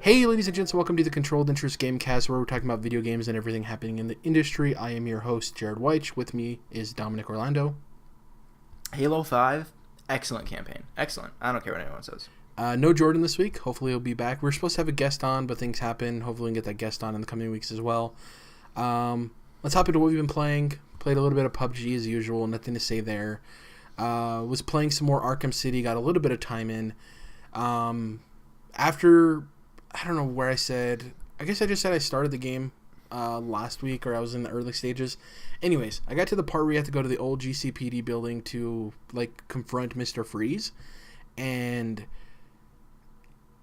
Hey, ladies and gents, welcome to the Controlled Interest Gamecast, where we're talking about video games and everything happening in the industry. I am your host, Jerrad White. With me is Dominic Orlando. Halo 5, excellent campaign. Excellent. I don't care what anyone says. No Jordan this week. Hopefully he'll be back. We're supposed to have a guest on, but things happen. Hopefully we can get that guest on in the coming weeks as well. Let's hop into what we've been playing. Played a little bit of PUBG as usual. Nothing to say there. Was playing some more Arkham City. Got a little bit of time in. After... I don't know where I said. I guess I just said I started the game last week, or I was in the early stages. Anyways, I got to the part where you have to go to the old GCPD building to confront Mr. Freeze, and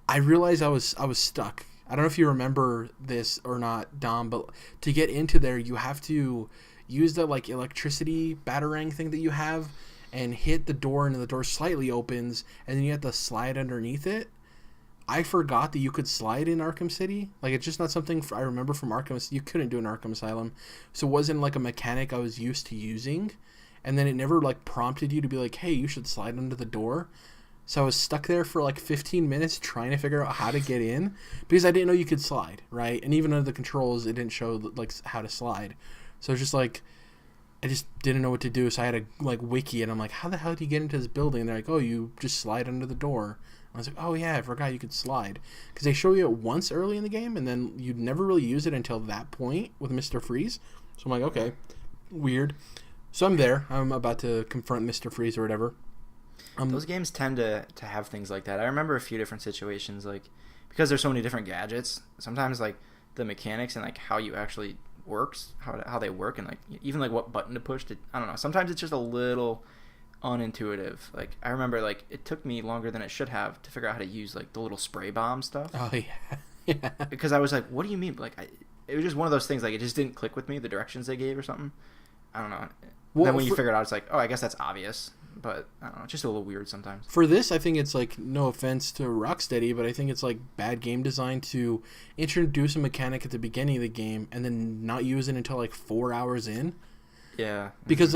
I realized I was stuck. I don't know if you remember this or not, Dom, but to get into there, you have to use the electricity batarang thing that you have, and hit the door, and the door slightly opens, and then you have to slide underneath it. I forgot that you could slide in Arkham City. It's just not something I remember from Arkham. You couldn't do an Arkham Asylum. So it wasn't a mechanic I was used to using. And then it never prompted you to be like, hey, you should slide under the door. So I was stuck there for 15 minutes trying to figure out how to get in. Because I didn't know you could slide, right? And even under the controls, it didn't show how to slide. So it's just I just didn't know what to do. So I had to wiki it. I'm like, how the hell do you get into this building? And they're like, oh, you just slide under the door. I was like, oh yeah, I forgot you could slide. Because they show you it once early in the game, and then you'd never really use it until that point with Mr. Freeze. So I'm like, okay, weird. So I'm there. I'm about to confront Mr. Freeze or whatever. Those games tend to have things like that. I remember a few different situations, because there's so many different gadgets, sometimes the mechanics and how you actually works, how they work, and even what button to push to, I don't know. Sometimes it's just a little unintuitive. I remember it took me longer than it should have to figure out how to use the little spray bomb stuff. Oh yeah. Because I was like, what do you mean? It was just one of those things, it just didn't click with me, the directions they gave or something. I don't know. Well, then when you figure it out, it's oh, I guess that's obvious. But I don't know, it's just a little weird sometimes. For this, I think it's no offense to Rocksteady, but I think it's bad game design to introduce a mechanic at the beginning of the game and then not use it until 4 hours in. Yeah. Because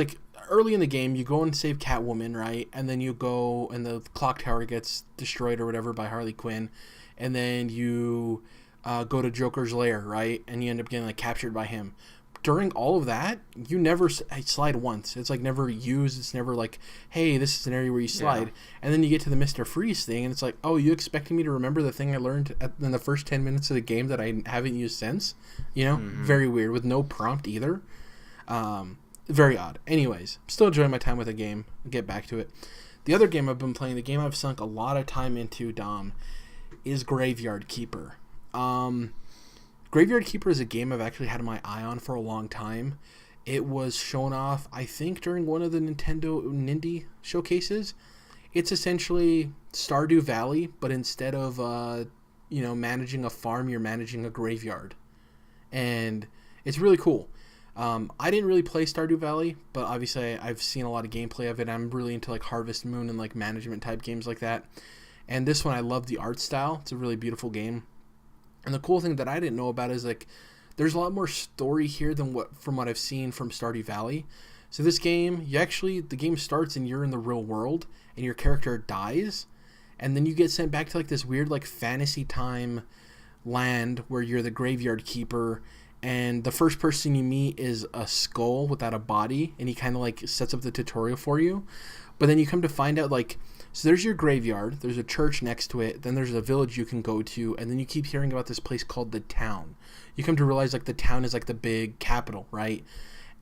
early in the game, you go and save Catwoman, right? And then you go and the clock tower gets destroyed or whatever by Harley Quinn. And then you go to Joker's lair, right? And you end up getting captured by him. During all of that, you never slide once. It's never used. It's never hey, this is an area where you slide. Yeah. And then you get to the Mr. Freeze thing, and it's oh, you expecting me to remember the thing I learned in the first 10 minutes of the game that I haven't used since? Very weird, with no prompt either. Very odd. Anyways, still enjoying my time with the game. I'll get back to it. The other game I've been playing, the game I've sunk a lot of time into, Dom, is Graveyard Keeper. Graveyard Keeper is a game I've actually had my eye on for a long time. It was shown off, I think, during one of the Nintendo Nindy showcases. It's essentially Stardew Valley, but instead of managing a farm, you're managing a graveyard. And it's really cool. I didn't really play Stardew Valley, but obviously I've seen a lot of gameplay of it. I'm really into Harvest Moon and management type games like that. And this one, I love the art style. It's a really beautiful game. And the cool thing that I didn't know about is there's a lot more story here than from what I've seen from Stardew Valley. So this game, the game starts and you're in the real world and your character dies, and then you get sent back to this weird fantasy time land where you're the graveyard keeper. And the first person you meet is a skull without a body, and he kind of sets up the tutorial for you. But then you come to find out so there's your graveyard, there's a church next to it, then there's a village you can go to, and then you keep hearing about this place called the town. You come to realize the town is the big capital, right?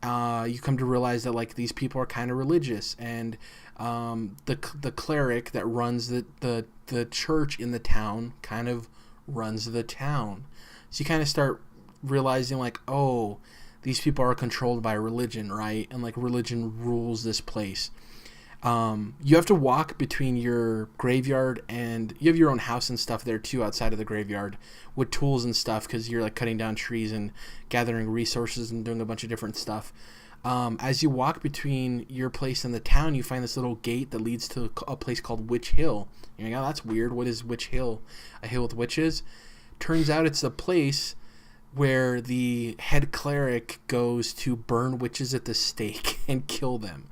You come to realize that these people are kind of religious, and the cleric that runs the church in the town kind of runs the town. So you kind of start realizing oh, these people are controlled by religion, right? And religion rules this place. You have to walk between your graveyard, and you have your own house and stuff there too outside of the graveyard with tools and stuff, because you're cutting down trees and gathering resources and doing a bunch of different stuff. As you walk between your place and the town, you find this little gate that leads to a place called Witch Hill. You're like, oh, that's weird. What is Witch Hill? A hill with witches? Turns out it's a place where the head cleric goes to burn witches at the stake and kill them.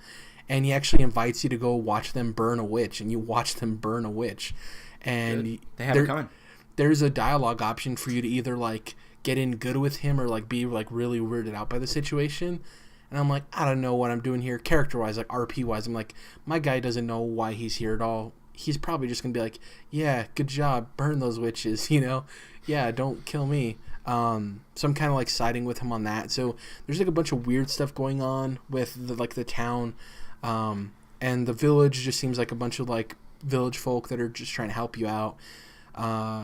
And he actually invites you to go watch them burn a witch, and you watch them burn a witch. And they have it coming. there's a dialogue option for you to either like get in good with him or like be like really weirded out by the situation. And I'm like, I don't know what I'm doing here character wise, like RP wise. I'm like, my guy doesn't know why he's here at all. He's probably just gonna be like, yeah, good job, burn those witches, you know, yeah, don't kill me. So I'm kind of like siding with him on that. So there's like a bunch of weird stuff going on with the town, and the village just seems like a bunch of like village folk that are just trying to help you out.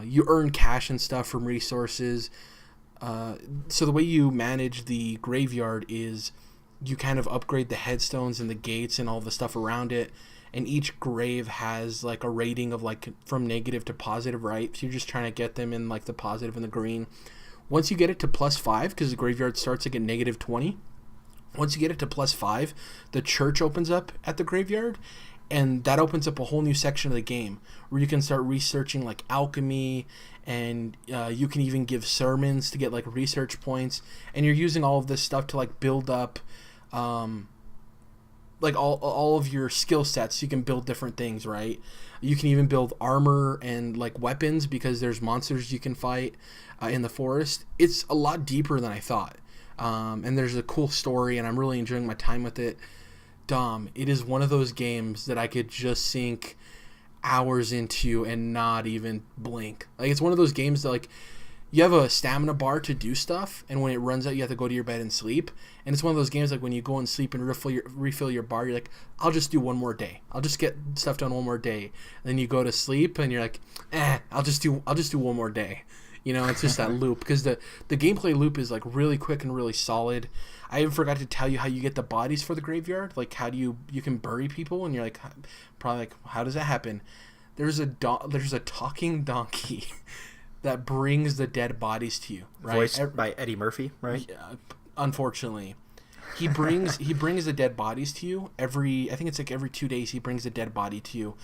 You earn cash and stuff from resources. So the way you manage the graveyard is you kind of upgrade the headstones and the gates and all the stuff around it. And each grave has like a rating of like from negative to positive, right? So you're just trying to get them in like the positive and the green. Once you get it to +5, because the graveyard starts like at -20. Once you get it to +5, the church opens up at the graveyard, and that opens up a whole new section of the game where you can start researching like alchemy, and you can even give sermons to get like research points, and you're using all of this stuff to like build up like all of your skill sets. You can build different things, right? You can even build armor and like weapons because there's monsters you can fight in the forest. It's a lot deeper than I thought, and there's a cool story, and I'm really enjoying my time with it. Dom, it is one of those games that I could just sink hours into and not even blink. Like, it's one of those games that like you have a stamina bar to do stuff, and when it runs out you have to go to your bed and sleep. And it's one of those games like when you go and sleep and refill your bar, you're like, I'll just do one more day, I'll just get stuff done one more day. And then you go to sleep and you're like, I'll just do one more day. You know, it's just that loop, because the gameplay loop is like really quick and really solid. I even forgot to tell you how you get the bodies for the graveyard. Like, how do you can bury people, and you're like, probably like, how does that happen? There's a talking donkey that brings the dead bodies to you, right? Voiced by Eddie Murphy, right? Yeah, unfortunately, he brings the dead bodies to you I think it's like every 2 days he brings a dead body to you,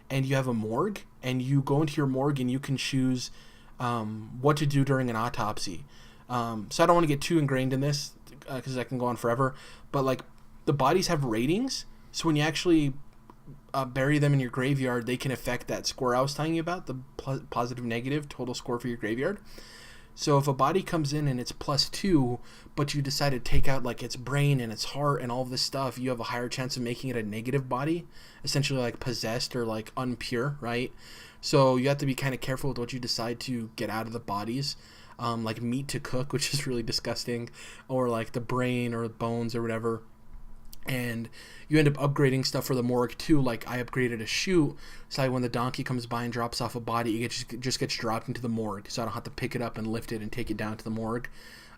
and you have a morgue, and you go into your morgue and you can choose what to do during an autopsy. So I don't want to get too ingrained in this because that can go on forever, but like the bodies have ratings, so when you actually bury them in your graveyard, they can affect that score I was telling you about, the positive negative total score for your graveyard. So if a body comes in and it's +2, but you decide to take out like its brain and its heart and all of this stuff, you have a higher chance of making it a negative body, essentially like possessed or like unpure, right? So you have to be kind of careful with what you decide to get out of the bodies, like meat to cook, which is really disgusting, or like the brain or bones or whatever. And you end up upgrading stuff for the morgue too. Like, I upgraded a chute, so when the donkey comes by and drops off a body, it just gets dropped into the morgue, so I don't have to pick it up and lift it and take it down to the morgue.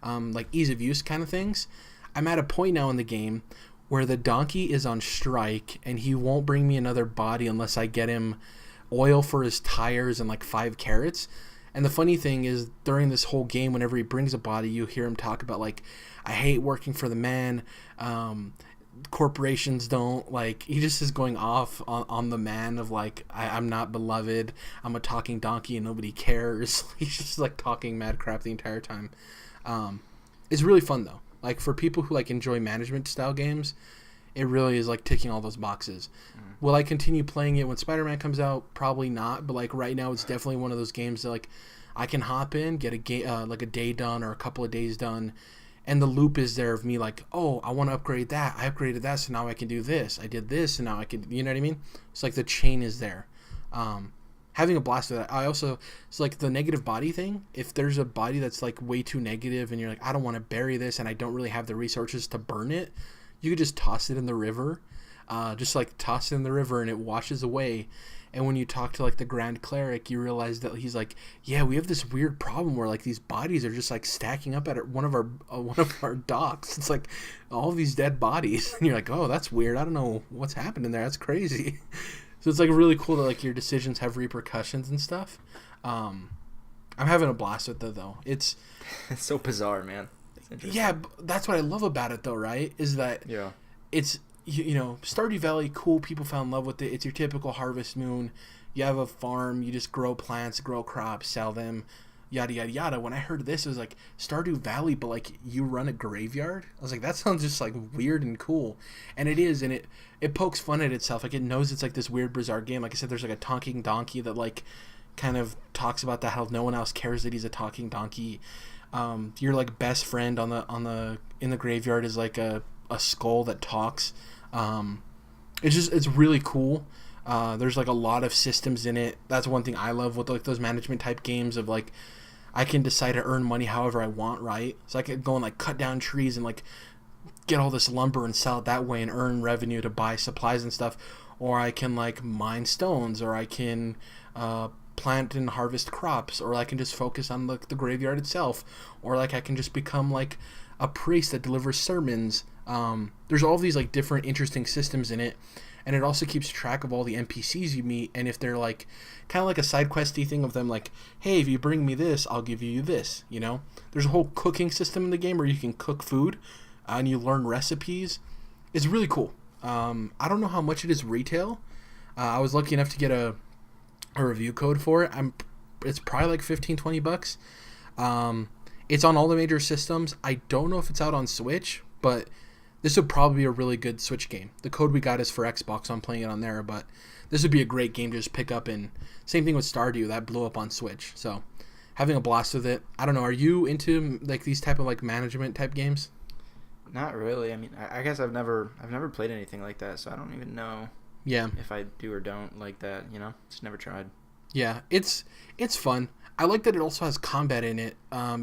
Like ease of use kind of things. I'm at a point now in the game where the donkey is on strike, and he won't bring me another body unless I get him oil for his tires and like 5 carrots. And the funny thing is, during this whole game, whenever he brings a body, you hear him talk about like, I hate working for the man, corporations don't, like, he just is going off on the man of like, I'm not beloved, I'm a talking donkey and nobody cares. He's just like talking mad crap the entire time. It's really fun though, like for people who like enjoy management style games. It really is like ticking all those boxes. Will I continue playing it when Spider-Man comes out? Probably not, but like right now it's definitely one of those games that like I can hop in, get like a day done or a couple of days done, and the loop is there of me like, oh, I want to upgrade that. I upgraded that, so now I can do this. I did this, and now I can, you know what I mean? It's like the chain is there. Having a blast with that. I also, it's like the negative body thing. If there's a body that's like way too negative and you're like, I don't want to bury this and I don't really have the resources to burn it, you could just toss it in the river. Just like toss it in the river and it washes away. And when you talk to like the Grand Cleric, you realize that he's like, yeah, we have this weird problem where like these bodies are just like stacking up at one of our docks. It's like all these dead bodies, and you're like, oh, that's weird. I don't know what's happening there. That's crazy. So it's like really cool that like your decisions have repercussions and stuff. I'm having a blast with it though. It's so bizarre, man. Yeah, that's what I love about it though, right? Is that it's you know, Stardew Valley, cool, people fell in love with it. It's your typical Harvest Moon. You have a farm, you just grow plants, grow crops, sell them, yada yada yada. When I heard this, it was like Stardew Valley, but like you run a graveyard. I was like, that sounds just like weird and cool. And it is, and it pokes fun at itself. Like, it knows it's like this weird bizarre game. Like I said, there's like a talking donkey that like kind of talks about that, how no one else cares that he's a talking donkey. Your like best friend in the graveyard is like a skull that talks. It's really cool. There's like a lot of systems in it. That's one thing I love with like those management type games of like I can decide to earn money however I want, right? So I can go and like cut down trees and like get all this lumber and sell it that way and earn revenue to buy supplies and stuff. Or I can like mine stones, or I can plant and harvest crops, or I can just focus on the graveyard itself, or like I can just become like a priest that delivers sermons. There's all these like different interesting systems in it, and it also keeps track of all the NPCs you meet, and if they're like kind of like a side questy thing of them like, hey, if you bring me this, I'll give you this, you know. There's a whole cooking system in the game where you can cook food and you learn recipes. It's really cool. I don't know how much it is retail. I was lucky enough to get a review code for it. It's probably like $15-20. It's on all the major systems. I don't know if it's out on Switch, but this would probably be a really good Switch game. The code we got is for Xbox, so I'm playing it on there, but this would be a great game to just pick up. And same thing with Stardew, that blew up on Switch. So having a blast with it. I don't know, are you into like these type of like management type games? Not really. I mean, I guess I've never played anything like that, so I don't even know. Yeah. If I do or don't like that, you know, just never tried. Yeah, it's fun. I like that it also has combat in it,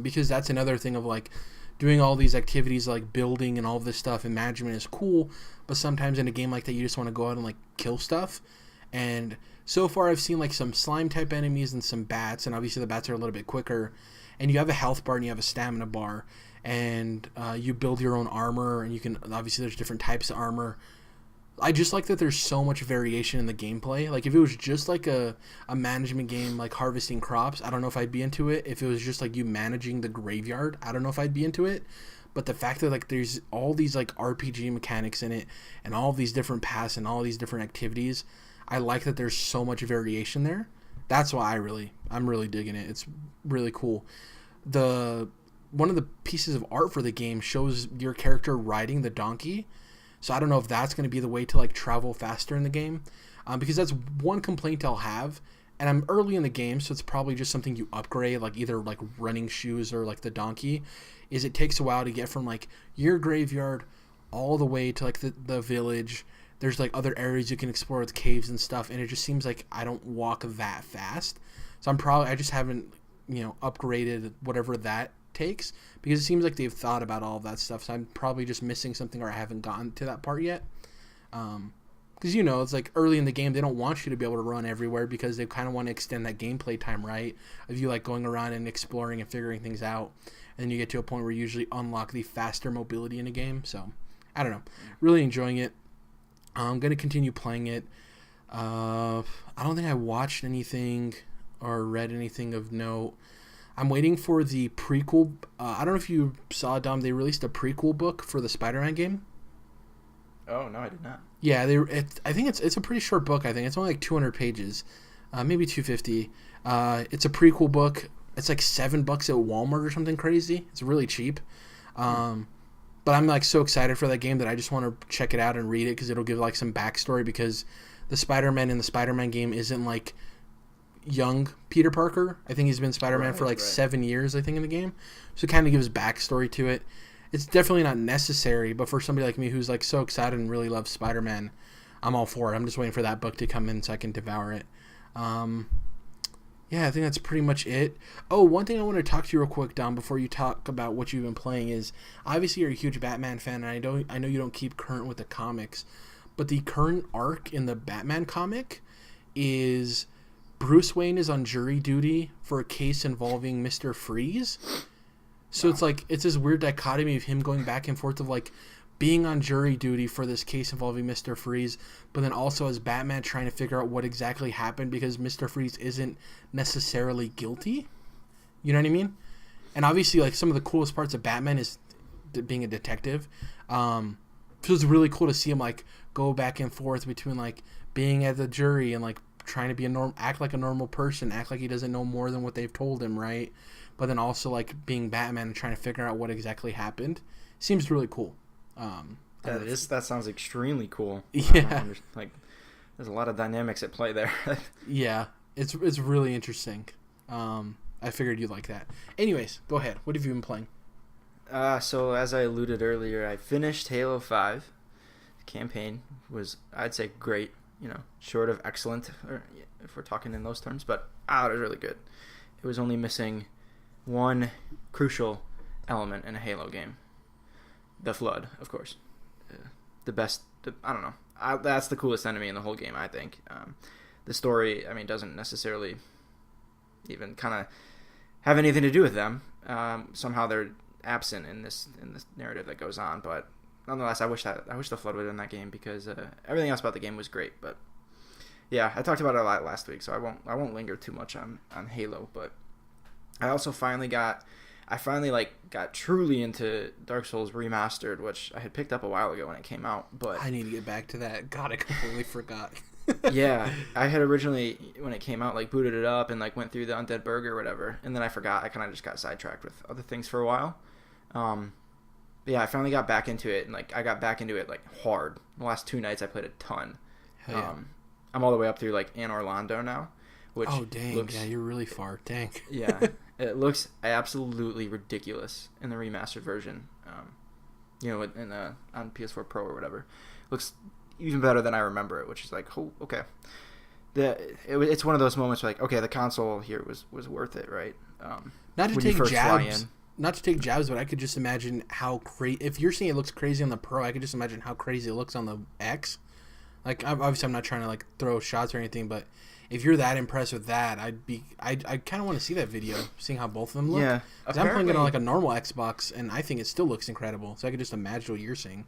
because that's another thing of like doing all these activities like building and all of this stuff and management is cool, but sometimes in a game like that you just want to go out and like kill stuff. And so far I've seen like some slime type enemies and some bats, and obviously the bats are a little bit quicker, and you have a health bar and you have a stamina bar, and you build your own armor, and you can obviously there's different types of armor. I just like that there's so much variation in the gameplay. Like, if it was just like a management game, like harvesting crops, I don't know if I'd be into it. If it was just like you managing the graveyard, I don't know if I'd be into it. But the fact that like there's all these like RPG mechanics in it, and all these different paths and all these different activities, I like that there's so much variation there. That's why I'm really digging it. It's really cool. One of the pieces of art for the game shows your character riding the donkey. So I don't know if that's going to be the way to like travel faster in the game, because that's one complaint I'll have. And I'm early in the game, so it's probably just something you upgrade, like either like running shoes or like the donkey. Is it takes a while to get from like your graveyard all the way to like the village. There's like other areas you can explore with caves and stuff, and it just seems like I don't walk that fast. So I just haven't upgraded whatever that takes, because it seems like they've thought about all of that stuff. So I'm probably just missing something, or I haven't gotten to that part yet. Because it's like early in the game, they don't want you to be able to run everywhere, because they kind of want to extend that gameplay time, right? Of you like going around and exploring and figuring things out, and then you get to a point where you usually unlock the faster mobility in a game. So I don't know, really enjoying it. I'm gonna continue playing it. I don't think I watched anything or read anything of note. I'm waiting for the prequel. I don't know if you saw, Dom, they released a prequel book for the Spider-Man game. Oh, no, I did not. Yeah, I think it's a pretty short book. I think it's only like 200 pages, maybe 250. It's a prequel book. It's like $7 at Walmart or something crazy. It's really cheap. But I'm like so excited for that game that I just want to check it out and read it, because it'll give like some backstory, because the Spider-Man in the Spider-Man game isn't like young Peter Parker. I think he's been Spider-Man for like 7 years, I think, in the game. So it kind of gives backstory to it. It's definitely not necessary, but for somebody like me who's like so excited and really loves Spider-Man, I'm all for it. I'm just waiting for that book to come in so I can devour it. Yeah, I think that's pretty much it. Oh, one thing I want to talk to you real quick, Dom, before you talk about what you've been playing is, obviously you're a huge Batman fan, and I know you don't keep current with the comics, but the current arc in the Batman comic is Bruce Wayne is on jury duty for a case involving Mr. Freeze. So wow. It's like, it's this weird dichotomy of him going back and forth of like being on jury duty for this case involving Mr. Freeze, but then also as Batman trying to figure out what exactly happened, because Mr. Freeze isn't necessarily guilty. You know what I mean? And obviously, like, some of the coolest parts of Batman is being a detective. So it's really cool to see him like go back and forth between like being at the jury and like trying to be act like a normal person, act like he doesn't know more than what they've told him, right? But then also like being Batman and trying to figure out what exactly happened. Seems really cool. That sounds extremely cool. Yeah. Like, there's a lot of dynamics at play there. Yeah, It's really interesting. I figured you'd like that. Anyways, go ahead. What have you been playing? So as I alluded earlier, I finished Halo 5. The campaign was, I'd say, great. Short of excellent, or if we're talking in those terms, but it was really good. It was only missing one crucial element in a Halo game. The Flood, of course. The best, I don't know. That's the coolest enemy in the whole game, I think. The story, doesn't necessarily even kind of have anything to do with them. Somehow they're absent in this narrative that goes on, but nonetheless, I wish the Flood was in that game because everything else about the game was great. But yeah, I talked about it a lot last week, so I won't linger too much on Halo. But I also finally got truly into Dark Souls Remastered, which I had picked up a while ago when it came out. But I need to get back to that. God, I completely forgot. Yeah, I had originally, when it came out, booted it up and went through the Undead Burger or whatever, and then I forgot. I kind of just got sidetracked with other things for a while. But yeah, I finally got back into it, and I got back into it hard. The last 2 nights I played a ton. Hell yeah. I'm all the way up through Anne Orlando now, which dang, yeah, you're really far. Dang. Yeah, it looks absolutely ridiculous in the remastered version. On PS4 Pro or whatever, looks even better than I remember it, which is oh, okay. It's one of those moments where okay, the console here was worth it, right? Not to take jabs, but I could just imagine how crazy. If you're saying it looks crazy on the Pro, I could just imagine how crazy it looks on the X. Obviously, I'm not trying to throw shots or anything, but if you're that impressed with that, I kind of want to see that video, seeing how both of them look. Yeah, because I'm playing it on a normal Xbox, and I think it still looks incredible. So I could just imagine what you're seeing.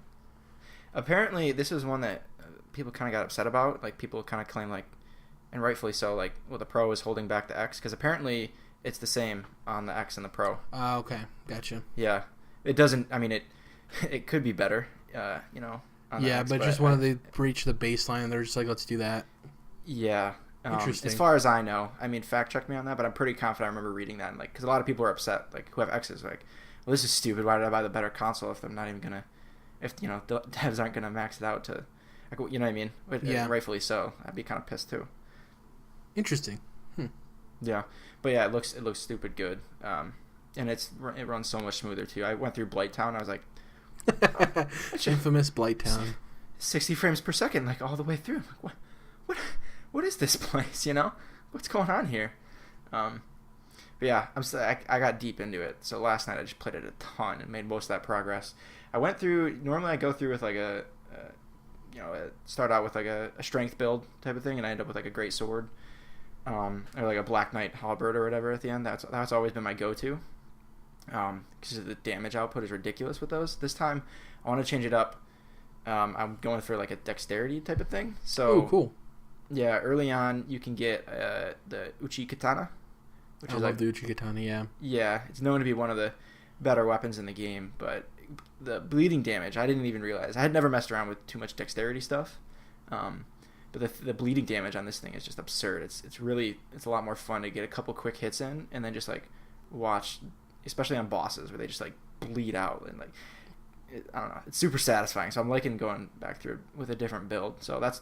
Apparently, this is one that people kind of got upset about. People kind of claim and rightfully so. The Pro is holding back the X because apparently it's the same on the X and the Pro. Okay, gotcha. Yeah, it doesn't. It could be better. Yeah, X, but just wanted to breach the baseline, and they're just let's do that. Yeah. Interesting. As far as I know, fact check me on that, but I'm pretty confident I remember reading that, and because a lot of people are upset, who have X's, well, this is stupid. Why did I buy the better console if I'm not even gonna, if the devs aren't gonna max it out to, you know what I mean? Yeah. Rightfully so. I'd be kind of pissed too. Interesting. Yeah, but yeah, it looks stupid good. And it runs so much smoother too. I went through Blighttown. I was like, infamous Blighttown. 60 frames per second, all the way through. What is this place? What's going on here? But yeah, I got deep into it. So last night I just played it a ton and made most of that progress. I went through. Normally I go through with start out with a strength build type of thing, and I end up with a great sword, or a Black Knight halberd or whatever at the end. That's always been my go-to. Because the damage output is ridiculous with those. This time I want to change it up. I'm going for a dexterity type of thing. So oh, cool. Yeah, early on you can get the Uchi Katana, which I love the Uchi Katana. Yeah. Yeah, it's known to be one of the better weapons in the game, but the bleeding damage I didn't even realize. I had never messed around with too much dexterity stuff, but the bleeding damage on this thing is just absurd. It's a lot more fun to get a couple quick hits in and then just watch, especially on bosses where they just bleed out and I don't know. It's super satisfying. So I'm liking going back through with a different build. So that's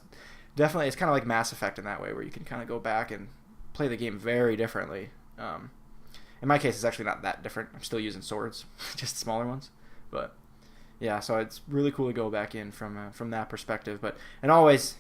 definitely, it's kind of like Mass Effect in that way, where you can kind of go back and play the game very differently. In my case, it's actually not that different. I'm still using swords, just smaller ones. But yeah, so it's really cool to go back in from that perspective. But and always,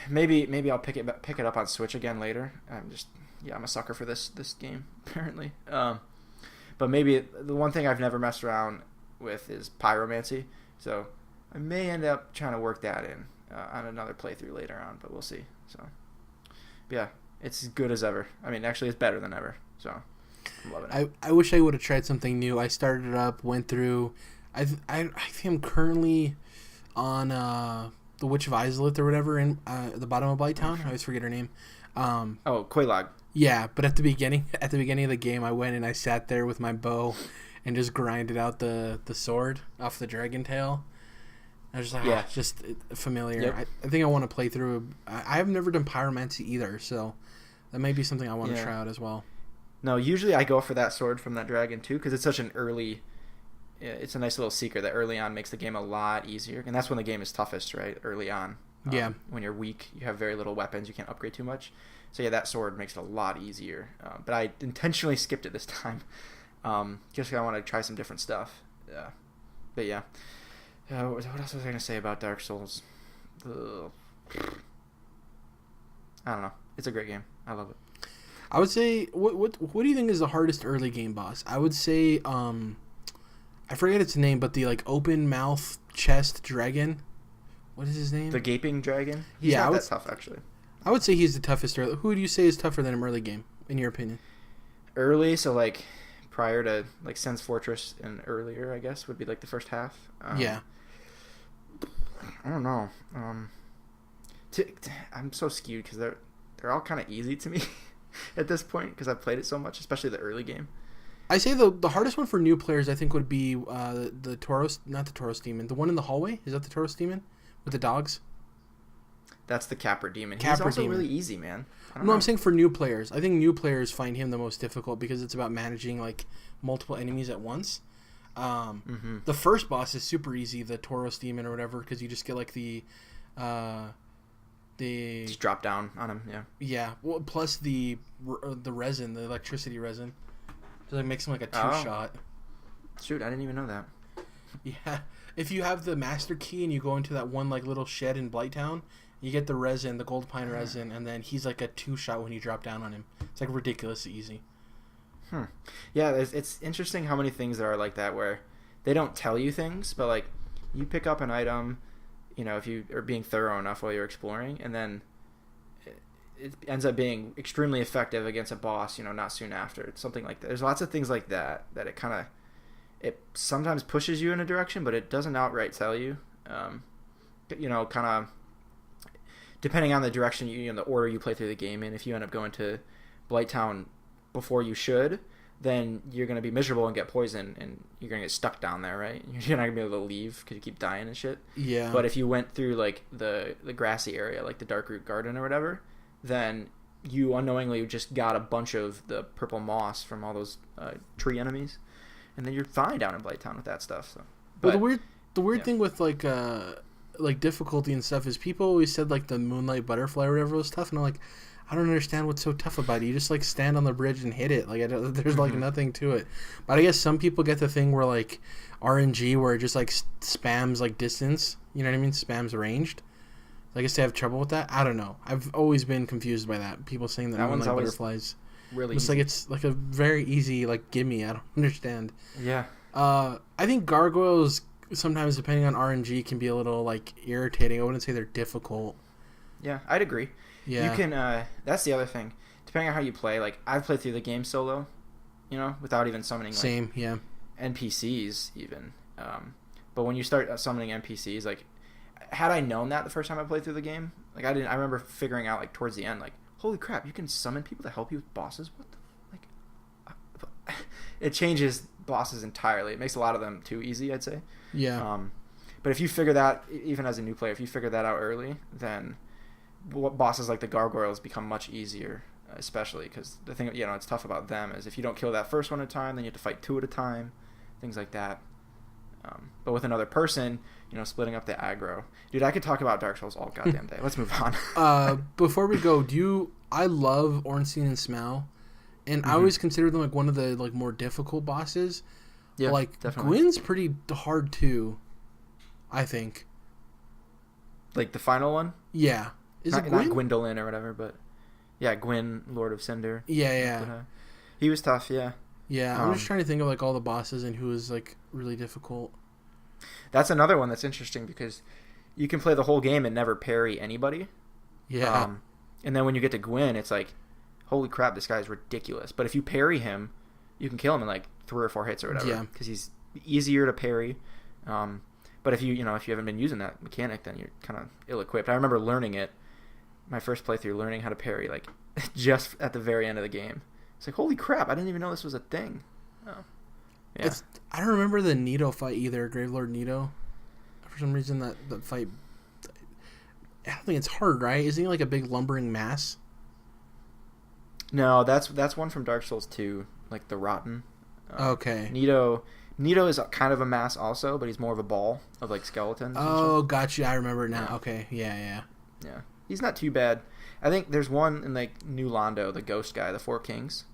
maybe I'll pick it up on Switch again later. I'm a sucker for this game apparently. But maybe the one thing I've never messed around with is pyromancy, so I may end up trying to work that in on another playthrough later on, but we'll see. So yeah, it's as good as ever. Actually it's better than ever, so I'm loving it. I wish I would have tried something new. I started it up, went through. I think I'm currently on the Witch of Izalith or whatever in the bottom of Blighttown. I always forget her name. Quelaag. Yeah, but at the beginning of the game, I went and I sat there with my bow and just grinded out the sword off the dragon tail. I was just just familiar. Yep. I think I want to play through. I have never done pyromancy either, so that may be something I want to try out as well. No, usually I go for that sword from that dragon too, because it's such an early. It's a nice little secret that early on makes the game a lot easier, and that's when the game is toughest, right? Early on, Yeah. When you're weak, you have very little weapons. You can't upgrade too much. So yeah, that sword makes it a lot easier. But I intentionally skipped it this time. Just because I want to try some different stuff. But yeah. What else was I going to say about Dark Souls? Ugh. I don't know. It's a great game. I love it. I would say, what do you think is the hardest early game boss? I would say, I forget its name, but the like open mouth chest dragon. What is his name? The gaping dragon. He's not that tough, actually. I would say he's the toughest early. Who do you say is tougher than him early game, in your opinion? Early, so like prior to like Sen's Fortress and earlier, I guess would be like the first half. Yeah. I don't know. I'm so skewed because they're all kind of easy to me at this point because I've played it so much, especially the early game. I say the hardest one for new players I think would be the Tauros, not the Tauros demon, the one in the hallway. Is that the Tauros demon with the dogs? That's the Capra demon. He's also really easy, man. No, I'm saying for new players. I think new players find him the most difficult because it's about managing like multiple enemies at once. The first boss is super easy, the Tauros demon or whatever, because you just get like the just drop down on him. Yeah. Well, plus the resin, the electricity resin, just like makes him like a two-shot. Shoot, I didn't even know that. Yeah. If you have the master key and you go into that one like little shed in Blighttown, you get the resin, the gold pine resin, and then he's like a two-shot when you drop down on him. It's like ridiculously easy. Yeah, it's interesting how many things there are like that where they don't tell you things, but like you pick up an item, you know, if you are being thorough enough while you're exploring, and then it ends up being extremely effective against a boss, you know, not soon after. It's something like that. There's lots of things like that it sometimes pushes you in a direction, but it doesn't outright tell you. You know, kind of depending on the direction you know, the order you play through the game in. If you end up going to Blighttown before you should, then you're going to be miserable and get poisoned, and you're going to get stuck down there, right? You're not going to be able to leave because you keep dying and shit. Yeah. But if you went through like the grassy area, like the Darkroot Garden or whatever, then you unknowingly just got a bunch of the purple moss from all those tree enemies, and then you're fine down in Blighttown with that stuff. So, but well, the weird thing with like difficulty and stuff is people always said like the Moonlight Butterfly or whatever was tough, and I'm like, I don't understand what's so tough about it. You just like stand on the bridge and hit it. Like there's like nothing to it. But I guess some people get the thing where like RNG where it just like spams like distance. You know what I mean? Spams ranged. I guess they have trouble with that. I don't know. I've always been confused by that. People saying that Moonlight Butterflies. Really it's easy. like it's like a very easy like gimme. I don't understand. Yeah. I think gargoyles sometimes depending on RNG can be a little like irritating. I wouldn't say they're difficult. Yeah, I'd agree. Yeah. You can that's the other thing. Depending on how you play, like I've played through the game solo, you know, without even summoning like NPCs even. But when you start summoning NPCs, like had I known that the first time I played through the game, like I remember figuring out like towards the end like, holy crap, you can summon people to help you with bosses? What the it changes bosses entirely. It makes a lot of them too easy, I'd say. Yeah. But if you figure that, even as a new player, if you figure that out early, then bosses like the gargoyles become much easier, especially because the thing, you know, it's tough about them is if you don't kill that first one at a time, then you have to fight two at a time, things like that. But with another person, you know, splitting up the aggro. Dude, I could talk about Dark Souls all goddamn day. Let's move on. Before we go, I love Ornstein and Smaug, and I always consider them like one of the like more difficult bosses. Yeah, like definitely. Gwyn's pretty hard too, I think. Like the final one? Yeah. Is it Gwyn? Not Gwendolyn or whatever, but yeah, Gwyn, Lord of Cinder. Yeah. But, he was tough, yeah. Yeah, I'm just trying to think of like all the bosses and who was like really difficult. That's another one that's interesting because you can play the whole game and never parry anybody. Yeah. And then when you get to Gwyn, it's like, holy crap, this guy's ridiculous. But if you parry him, you can kill him in like 3 or 4 hits or whatever. Yeah. Because he's easier to parry. But if you haven't been using that mechanic, then you're kind of ill-equipped. I remember learning it, my first playthrough, learning how to parry like just at the very end of the game. It's like, holy crap, I didn't even know this was a thing. Oh. Yeah. I don't remember the Nito fight either, Gravelord Nito. For some reason, that fight, I don't think it's hard, right? Isn't he like a big lumbering mass? No, that's one from Dark Souls 2, like the Rotten. Okay. Nito is kind of a mass also, but he's more of a ball of like skeletons. Oh, gotcha. I remember it now. Okay, yeah. Yeah, he's not too bad. I think there's one in like New Londo, the ghost guy, the Four Kings.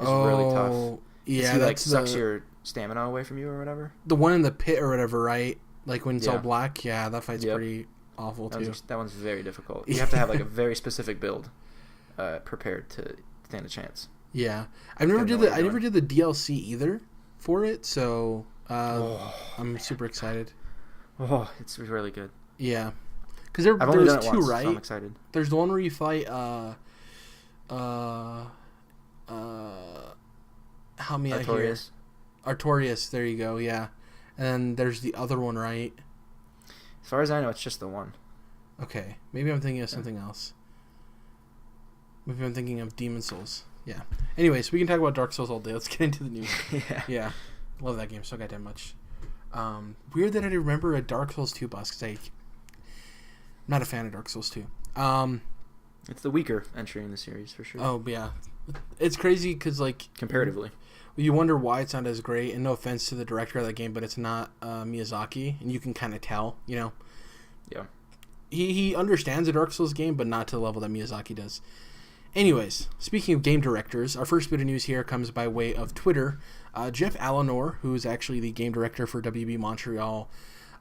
Is really tough. Yeah, he like that's sucks your stamina away from you or whatever. the one in the pit or whatever, right? Like when it's all Yeah. black. Yeah, that fight's pretty awful too. That one's very difficult. You have to have like a very specific build prepared to stand a chance. Yeah, I never did the DLC either for it, so I'm super excited. Oh, it's really good. Yeah, because I've only done there's it two, once, right? so I'm excited. There's the one where you fight help me out here. Artorias, there you go, yeah. And then there's the other one, right? As far as I know, it's just the one. Okay, maybe I'm thinking of something else. Maybe I'm thinking of Demon Souls. Yeah. Anyways, we can talk about Dark Souls all day. Let's get into the news. Yeah. Love that game so goddamn much. Weird that I remember a Dark Souls 2 boss, because I'm not a fan of Dark Souls 2. It's the weaker entry in the series, for sure. Oh, yeah. It's crazy, because, like... Comparatively. You wonder why it's not as great, and no offense to the director of that game, but it's not Miyazaki, and you can kind of tell, you know? Yeah. He understands a Dark Souls game, but not to the level that Miyazaki does. Anyways, speaking of game directors, our first bit of news here comes by way of Twitter. Jeff Alanor, who is actually the game director for WB Montreal,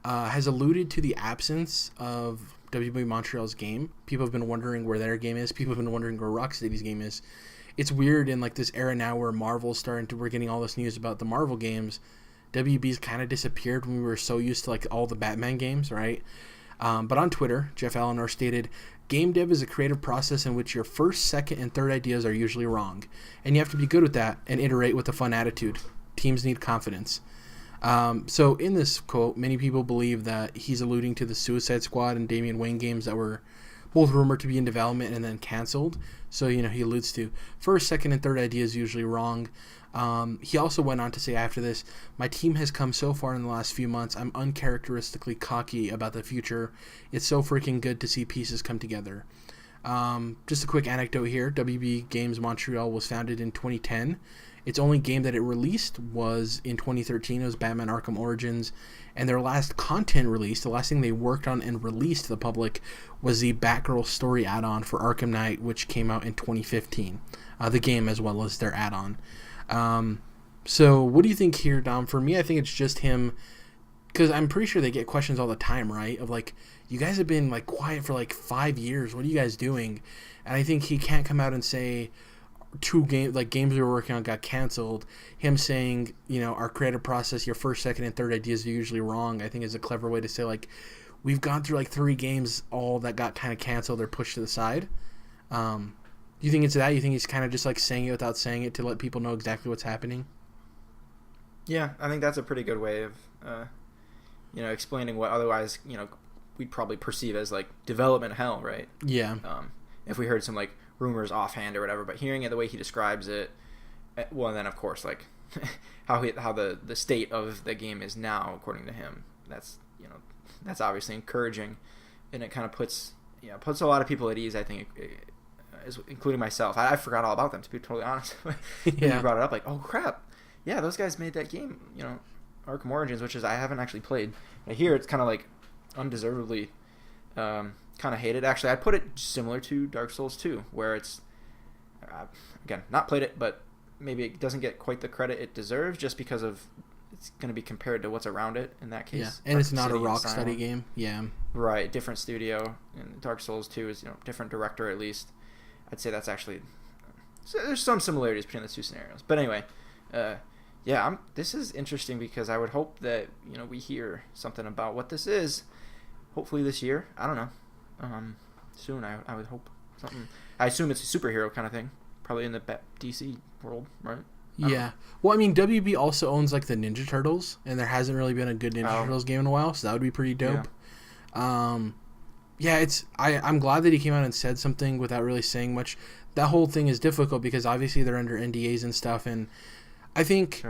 has alluded to the absence of WB Montreal's game. People have been wondering where their game is. People have been wondering where Rocksteady's game is. It's weird in like this era now where we're getting all this news about the Marvel games. WB's kind of disappeared when we were so used to like all the Batman games, right? But on Twitter, Jeff Alanor stated, "Game dev is a creative process in which your first, second, and third ideas are usually wrong. And you have to be good with that and iterate with a fun attitude. Teams need confidence." So in this quote, many people believe that he's alluding to the Suicide Squad and Damian Wayne games that were both rumored to be in development and then canceled. So, he alludes to first, second, and third ideas usually wrong. He also went on to say after this, "My team has come so far in the last few months. I'm uncharacteristically cocky about the future. It's so freaking good to see pieces come together." Just a quick anecdote here. WB Games Montreal was founded in 2010. Its only game that it released was in 2013. It was Batman Arkham Origins. And their last content release, the last thing they worked on and released to the public, was the Batgirl story add-on for Arkham Knight, which came out in 2015. The game as well as their add-on. So what do you think here, Dom? For me, I think it's just him, because I'm pretty sure they get questions all the time, right? Of like, you guys have been like quiet for like 5 years. What are you guys doing? And I think he can't come out and say games we were working on got canceled. Him saying, our creative process, your first, second, and third ideas are usually wrong, I think is a clever way to say, like, we've gone through like 3 games all that got kind of canceled or pushed to the side. You think it's that? You think he's kind of just like saying it without saying it to let people know exactly what's happening? Yeah, I think that's a pretty good way of, explaining what otherwise, we'd probably perceive as like development hell, right? Yeah. If we heard some like rumors offhand or whatever, but hearing it the way he describes it, well, and then of course like how the state of the game is now, according to him, that's obviously encouraging, and it kind of puts a lot of people at ease. I think, including myself. I forgot all about them, to be totally honest. Yeah. You brought it up, like, oh crap, yeah, those guys made that game, Arkham Origins, which I haven't actually played. I hear it's kind of like undeservedly kind of hated. Actually, I'd put it similar to Dark Souls 2, where it's again, not played it, but maybe it doesn't get quite the credit it deserves just because of it's going to be compared to what's around it in that case. Yeah, and it's not a Rocksteady game. Yeah. Right, different studio. And Dark Souls 2 is, different director at least. I'd say that's actually... So there's some similarities between the two scenarios. But anyway, this is interesting because I would hope that, we hear something about what this is. Hopefully this year. I don't know. Soon, I would hope. Something. I assume it's a superhero kind of thing. Probably in the DC world, right? Yeah. Well, I mean, WB also owns like the Ninja Turtles, and there hasn't really been a good Ninja Turtles game in a while, so that would be pretty dope. Yeah. I'm glad that he came out and said something without really saying much. That whole thing is difficult because obviously they're under NDAs and stuff, and I think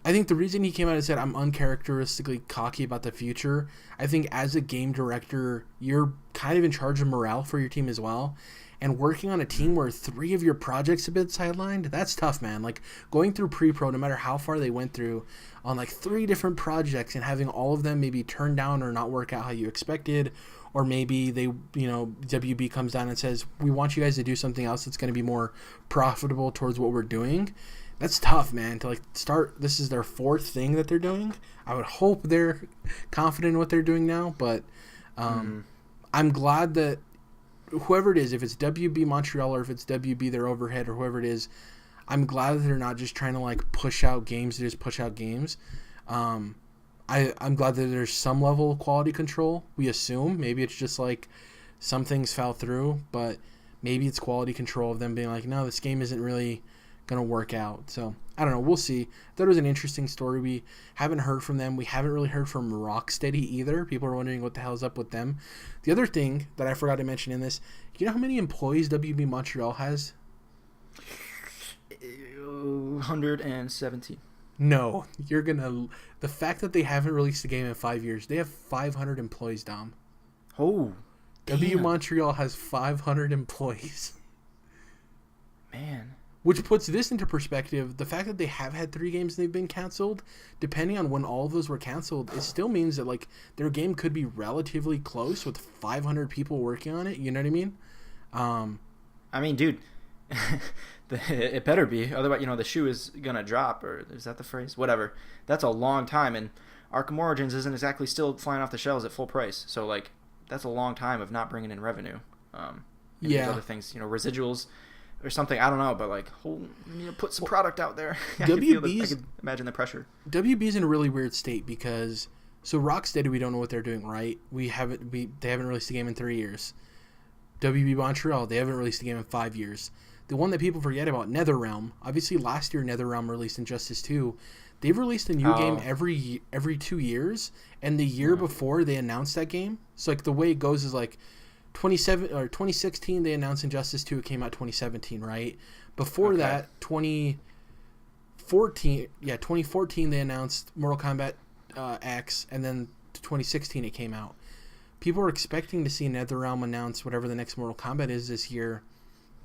the reason he came out and said I'm uncharacteristically cocky about the future, I think as a game director, you're kind of in charge of morale for your team as well. and working on a team where 3 of your projects have been sidelined, that's tough, man. Like, going through pre-pro, no matter how far they went through, on like 3 different projects and having all of them maybe turned down or not work out how you expected, or maybe they, WB comes down and says, we want you guys to do something else that's going to be more profitable towards what we're doing. That's tough, man, to like start. This is their 4th thing that they're doing. I would hope they're confident in what they're doing now, but I'm glad that whoever it is, if it's WB Montreal or if it's WB their overhead or whoever it is, I'm glad that they're not just trying to like push out games to just push out games. I'm glad that there's some level of quality control. We assume maybe it's just like some things fell through, but maybe it's quality control of them being like, no, this game isn't really gonna work out. So I don't know, we'll see. That was an interesting story. We haven't heard from them. We haven't really heard from Rocksteady either. People are wondering what the hell's up with them. The other thing that I forgot to mention in this, you know how many employees WB Montreal has? 117. No, the fact that they haven't released a game in 5 years, they have 500 employees, Dom. Oh, WB damn. Montreal has 500 employees. Man. Which puts this into perspective. The fact that they have had 3 games and they've been canceled, depending on when all of those were canceled, it still means that like their game could be relatively close with 500 people working on it. You know what I mean? I mean, dude, it better be. Otherwise, the shoe is gonna drop, or is that the phrase? Whatever. That's a long time, and Arkham Origins isn't exactly still flying off the shelves at full price. So like, that's a long time of not bringing in revenue. These other things, residuals. Or something, I don't know, but like, put some product out there. I can imagine the pressure. WB's in a really weird state because, so Rocksteady, we don't know what they're doing, right? They haven't released a game in 3 years. WB Montreal, they haven't released a game in 5 years. The one that people forget about, NetherRealm. Obviously, last year NetherRealm released Injustice 2. They've released a new game every 2 years, and the year before they announced that game. So like the way it goes is like, 2016 they announced Injustice 2. It came out 2017, right? Before that, 2014 they announced Mortal Kombat X, and then 2016 it came out. People were expecting to see NetherRealm announce whatever the next Mortal Kombat is this year.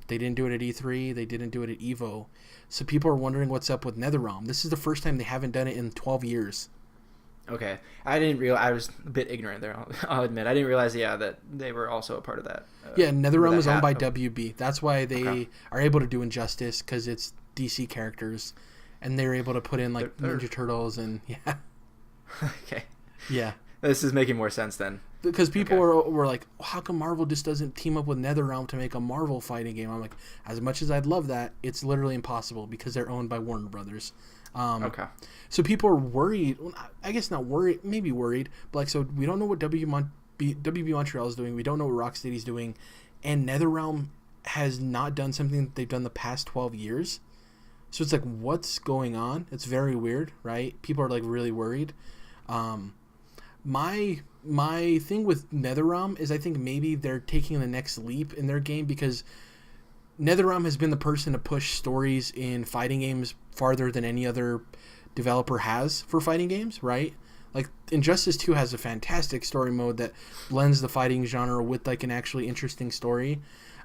They didn't do it at E3. They didn't do it at EVO. So people are wondering what's up with NetherRealm. This is the first time they haven't done it in 12 years. Okay. I didn't realize. I was a bit ignorant there, I'll admit. I didn't realize, that they were also a part of that. NetherRealm is owned by WB. That's why they are able to do Injustice, because it's DC characters. And they're able to put in, like, Ninja Turtles and, Okay. Yeah. This is making more sense then. Because people were like, how come Marvel just doesn't team up with NetherRealm to make a Marvel fighting game? I'm like, as much as I'd love that, it's literally impossible because they're owned by Warner Brothers. So people are worried. Well, I guess not worried, maybe worried. But like, so we don't know what WB Montreal is doing. We don't know what Rocksteady's doing. And NetherRealm has not done something that they've done the past 12 years. So it's like, what's going on? It's very weird, right? People are like really worried. My thing with NetherRealm is I think maybe they're taking the next leap in their game, because NetherRealm has been the person to push stories in fighting games farther than any other developer has for fighting games, right? Like, Injustice 2 has a fantastic story mode that blends the fighting genre with, like, an actually interesting story.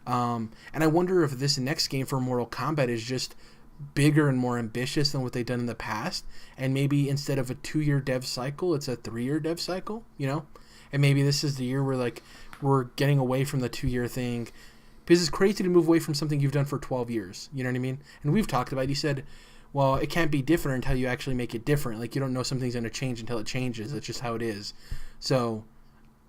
And I wonder if this next game for Mortal Kombat is just bigger and more ambitious than what they've done in the past, and maybe instead of a 2-year dev cycle, it's a 3-year dev cycle, and maybe this is the year where like we're getting away from the 2-year thing, because it's crazy to move away from something you've done for 12 years, you know what I mean? And we've talked about it. You said, well, it can't be different until you actually make it different. Like, you don't know something's going to change until it changes. It's just how it is. So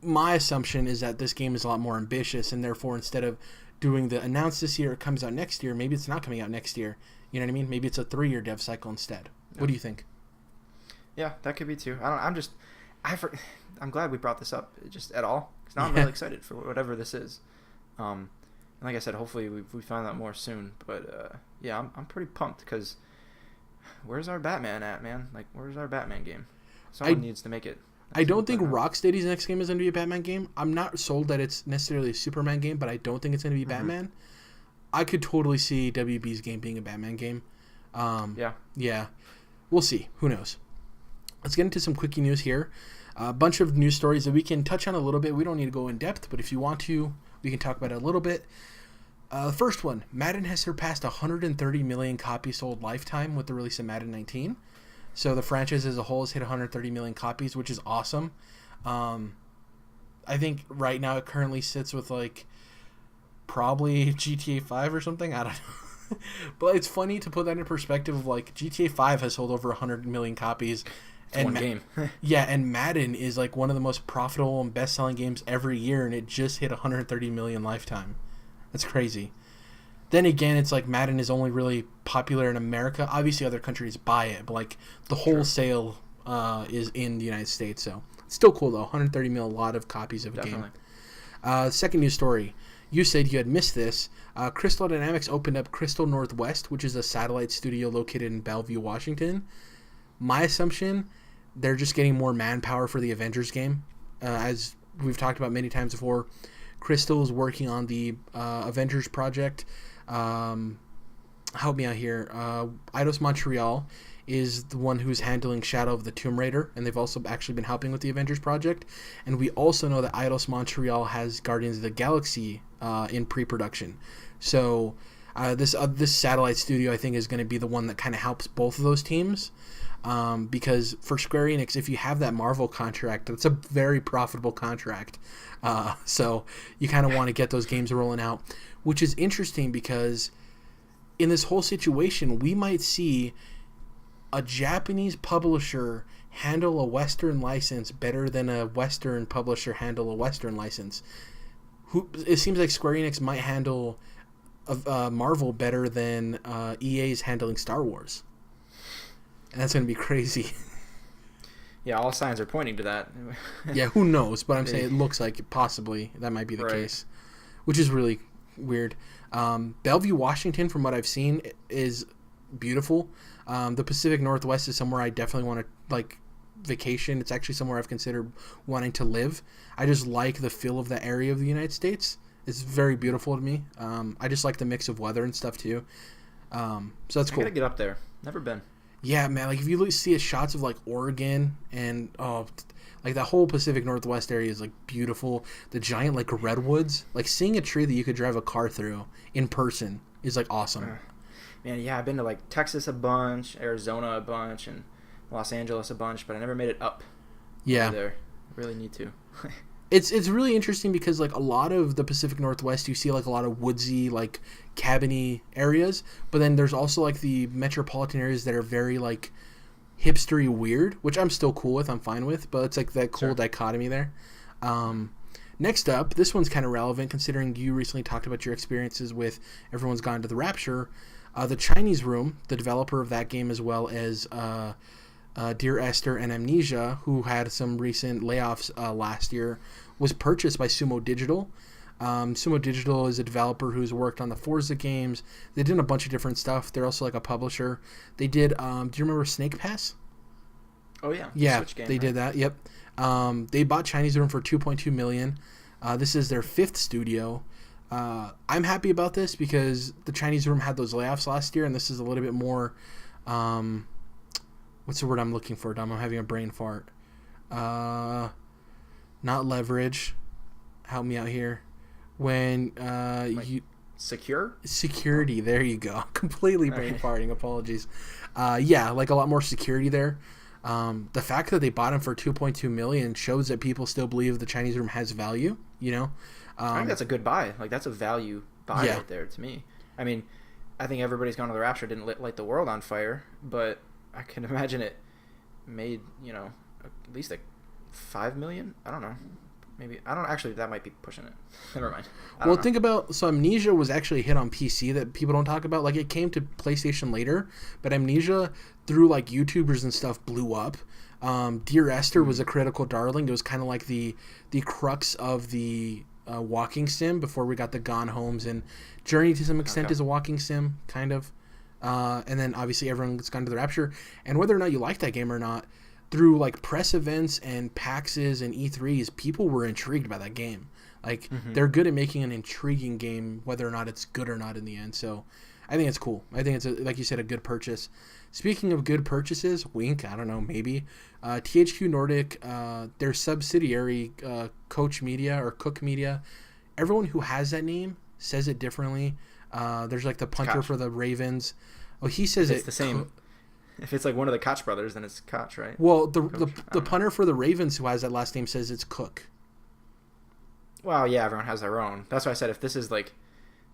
my assumption is that this game is a lot more ambitious, and therefore instead of doing the announce this year, it comes out next year, maybe it's not coming out next year. You know what I mean? Maybe it's a 3-year dev cycle instead. What do you think? Yeah, that could be too. I'm glad we brought this up just at all, because now I'm really excited for whatever this is. And like I said, hopefully we find out more soon. But I'm pretty pumped, because where's our Batman at, man? Like, where's our Batman game? Someone needs to make it. I don't think Rocksteady's next game is going to be a Batman game. I'm not sold that it's necessarily a Superman game, but I don't think it's going to be Batman. I could totally see WB's game being a Batman game. Yeah. We'll see. Who knows? Let's get into some quickie news here. A bunch of news stories that we can touch on a little bit. We don't need to go in depth, but if you want to, we can talk about it a little bit. The first one, Madden has surpassed 130 million copies sold lifetime with the release of Madden 19. So the franchise as a whole has hit 130 million copies, which is awesome. I think right now it currently sits with like probably GTA 5 or something. I don't know. But it's funny to put that in perspective of like GTA 5 has sold over 100 million copies. It's one game. Yeah, and Madden is like one of the most profitable and best-selling games every year, and it just hit 130 million lifetime. That's crazy. Then again, it's like Madden is only really popular in America. Obviously, other countries buy it, but like the wholesale is in the United States. So it's still cool though. 130 mil, a lot of copies of a game. Second news story. You said you had missed this. Crystal Dynamics opened up Crystal Northwest, which is a satellite studio located in Bellevue, Washington. My assumption, they're just getting more manpower for the Avengers game. As we've talked about many times before, Crystal is working on the Avengers project. Help me out here. Eidos Montreal is the one who's handling Shadow of the Tomb Raider, and they've also actually been helping with the Avengers project. And we also know that Eidos Montreal has Guardians of the Galaxy in pre-production. So this satellite studio, I think, is going to be the one that kind of helps both of those teams. Because for Square Enix, if you have that Marvel contract, that's a very profitable contract. So you kind of want to get those games rolling out, which is interesting because in this whole situation, we might see a Japanese publisher handle a Western license better than a Western publisher handle a Western license. It seems like Square Enix might handle Marvel better than EA's handling Star Wars. And that's going to be crazy. Yeah, all signs are pointing to that. Yeah, who knows? But I'm saying it looks like possibly that might be the case, which is really weird. Bellevue, Washington, from what I've seen, is beautiful. The Pacific Northwest is somewhere I definitely want to vacation. It's actually somewhere I've considered wanting to live. I just like the feel of that area of the United States. It's very beautiful to me. I just like the mix of weather and stuff too. So that's cool. I gotta get up there. Never been. Yeah, man. Like if you see shots of like Oregon and like that whole Pacific Northwest area is like beautiful. The giant like redwoods, like seeing a tree that you could drive a car through in person is like awesome. Man, yeah, I've been to like Texas a bunch, Arizona a bunch, and Los Angeles a bunch, but I never made it up. Yeah, there. Really need to. It's really interesting because like a lot of the Pacific Northwest, you see like a lot of woodsy, like cabiny areas, but then there's also like the metropolitan areas that are very like hipstery weird, which I'm still cool with, I'm fine with, but it's like that cool dichotomy there. Next up, this one's kind of relevant considering you recently talked about your experiences with Everyone's Gone to the Rapture. The Chinese Room, the developer of that game, as well as Dear Esther and Amnesia, who had some recent layoffs last year, was purchased by Sumo Digital. Sumo Digital is a developer who's worked on the Forza games. They did a bunch of different stuff. They're also like a publisher. They did, do you remember Snake Pass? Oh, yeah. Yeah, Switch game, they did that. Yep. They bought Chinese Room for $2.2 million. This is their fifth studio. I'm happy about this because the Chinese Room had those layoffs last year, and this is a little bit more... what's the word I'm looking for, Dom? I'm having a brain fart. Not leverage. Help me out here. When you security. There you go. Completely brain farting. Apologies. Yeah, like a lot more security there. The fact that they bought him for $2.2 million shows that people still believe the Chinese Room has value. You know, I think that's a good buy. Like that's a value buy right there to me. I mean, I think Everybody's Gone to the Rapture didn't light the world on fire, but I can imagine it made, at least like $5 million. I don't know. Maybe I don't actually. That might be pushing it. Never mind. Well, think about Amnesia was actually a hit on PC that people don't talk about. Like it came to PlayStation later, but Amnesia through like YouTubers and stuff blew up. Dear Esther was a critical darling. It was kind of like the crux of the walking sim before we got the Gone Homes, and Journey to some extent is a walking sim kind of. And then obviously Everyone's Gone to the Rapture, and whether or not you like that game or not, through like press events and PAXs and E3s, people were intrigued by that game. Like they're good at making an intriguing game, whether or not it's good or not in the end. So I think it's cool. I think it's like you said, a good purchase. Speaking of good purchases, wink, I don't know, maybe THQ Nordic, their subsidiary Coach Media or Cook Media, everyone who has that name says it differently. There's like the punter Koch. for the Ravens. Oh, he says It's the same. If it's like one of the Koch brothers, then it's Koch, right? Well, the punter for the Ravens who has that last name says it's Cook. Well, yeah, everyone has their own. That's why I said if this is like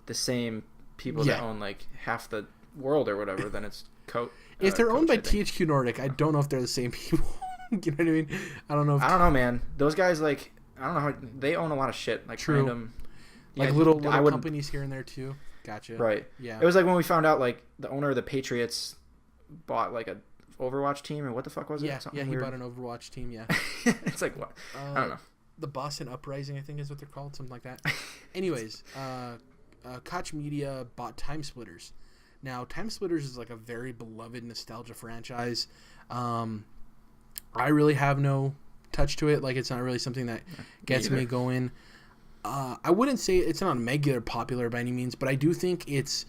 the same people that own like half the world or whatever, then it's Coach. If they're owned by THQ Nordic, I don't know if they're the same people. You know what I mean? I don't know. I don't know, man. Those guys, like, I don't know how they own a lot of shit, like True. random, like little companies here and there too. Gotcha. Right. Yeah. It was like when we found out like the owner of the Patriots bought like a Overwatch team or what the fuck was it? Yeah. Something Yeah. He weird. bought an Overwatch team. Yeah. It's like what? I don't know. The Boston Uprising, I think, is what they're called, something like that. Anyways, Koch Media bought Time Splitters. Now, Time Splitters is like a very beloved nostalgia franchise. I really have no touch to it. Like, it's not really something that gets me going. I wouldn't say it's not mega popular by any means, but I do think it's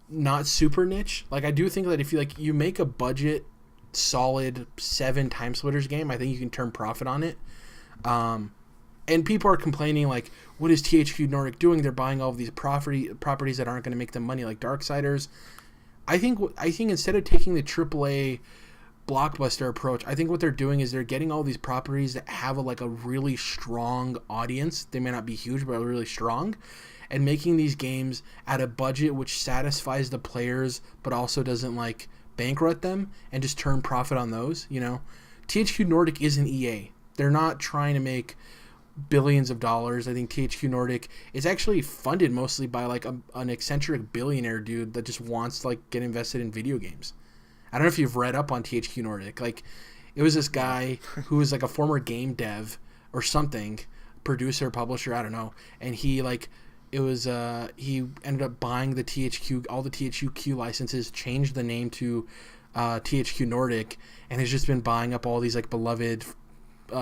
not super niche. Like, I do think that if you make a budget solid 7 Time Splitters game, I think you can turn profit on it. And people are complaining, like, what is THQ Nordic doing? They're buying all of these properties that aren't going to make them money, like Darksiders. I think instead of taking the AAA blockbuster approach, I think what they're doing is they're getting all these properties that have a really strong audience. They may not be huge, but really strong, and making these games at a budget which satisfies the players, but also doesn't like bankrupt them, and just turn profit on those. You know, THQ Nordic isn't EA. They're not trying to make billions of dollars. I think THQ Nordic is actually funded mostly by like an eccentric billionaire dude that just wants to like get invested in video games. I don't know if you've read up on THQ Nordic. Like, it was this guy who was like a former game dev or something, producer, publisher, I don't know, and he ended up buying all the THQ licenses, changed the name to THQ Nordic, and has just been buying up all these like beloved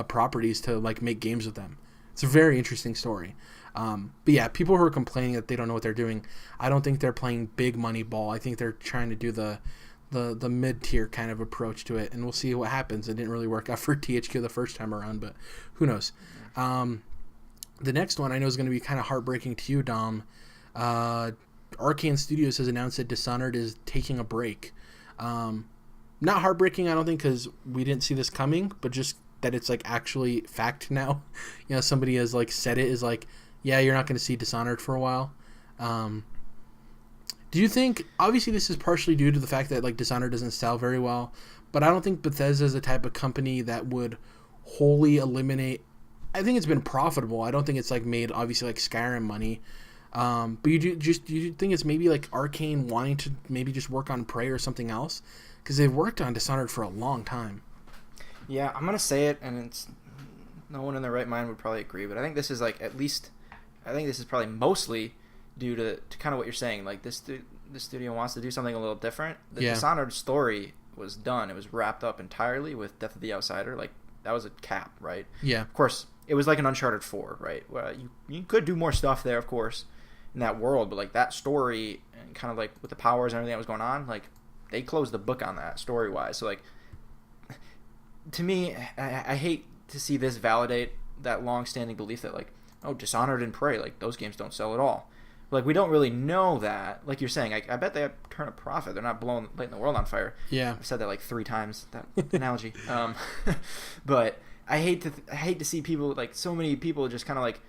properties to like make games with them. It's a very interesting story. But yeah, people who are complaining that they don't know what they're doing, I don't think they're playing big money ball. I think they're trying to do the mid-tier kind of approach to it, and we'll see what happens. It didn't really work out for THQ the first time around, but who knows. The next one I know is going to be kind of heartbreaking to you, Dom. Arcane Studios has announced that Dishonored is taking a break. Not heartbreaking, I don't think, because we didn't see this coming, but just that it's like actually fact now. You know, somebody has like said it is like, yeah, you're not going to see Dishonored for a while. Do you think, obviously this is partially due to the fact that like Dishonored doesn't sell very well, but I don't think Bethesda is the type of company that would wholly eliminate. I think it's been profitable. I don't think it's like made obviously like Skyrim money. But do you think it's maybe like Arcane wanting to maybe just work on Prey or something else? Because they've worked on Dishonored for a long time. Yeah, I'm gonna say it, and it's no one in their right mind would probably agree, but I think this is like I think this is probably mostly due to kind of what you're saying. Like this studio wants to do something a little different. The Dishonored story was done. It was wrapped up entirely with Death of the Outsider. Like that was a cap, right? Yeah. Of course, it was like an Uncharted 4, right? Well, you could do more stuff there, of course, in that world, but like that story and kind of like with the powers and everything that was going on, like they closed the book on that story wise. So like to me, I hate to see this validate that long-standing belief that like, oh, Dishonored and Prey, like those games don't sell at all. Like we don't really know that. Like you're saying, I bet they turn a profit. They're not lighting the world on fire. Yeah, I've said that like 3 times, that analogy. But I hate to see people, like so many people just kind of like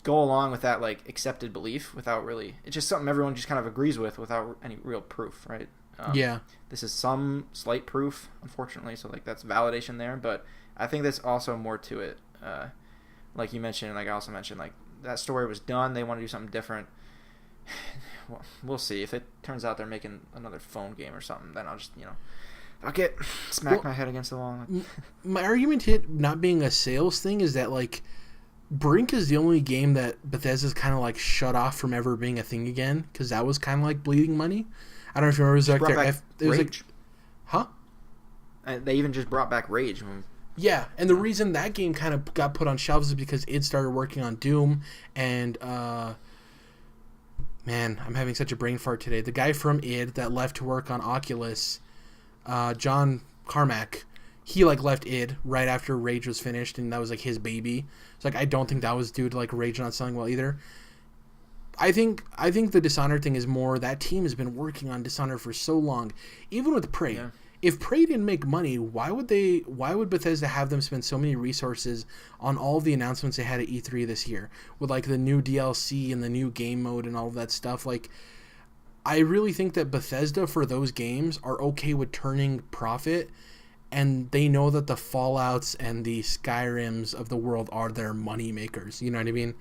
go along with that like accepted belief without really. It's just something everyone just kind of agrees with without any real proof, right? Yeah. This is some slight proof, unfortunately. So like that's validation there, but I think there's also more to it. Like you mentioned, and like I also mentioned, like that story was done. They want to do something different. Well, we'll see. If it turns out they're making another phone game or something, then I'll just, I'll smack my head against the wall. My argument to it not being a sales thing is that, like, Brink is the only game that Bethesda's kind of, like, shut off from ever being a thing again, because that was kind of, like, bleeding money. I don't know if you remember. It was like, huh? They even just brought back Rage. Yeah, and the reason that game kind of got put on shelves is because it started working on Doom, and, man, I'm having such a brain fart today. The guy from id that left to work on Oculus, John Carmack, he like left id right after Rage was finished, and that was like his baby. So like I don't think that was due to like Rage not selling well either. I think the Dishonored thing is more that team has been working on Dishonored for so long, even with Prey. Yeah. If Prey didn't make money, why would Bethesda have them spend so many resources on all of the announcements they had at E3 this year with like the new DLC and the new game mode and all of that stuff? Like, I really think that Bethesda for those games are okay with turning profit, and they know that the Fallouts and the Skyrims of the world are their money makers. You know what I mean?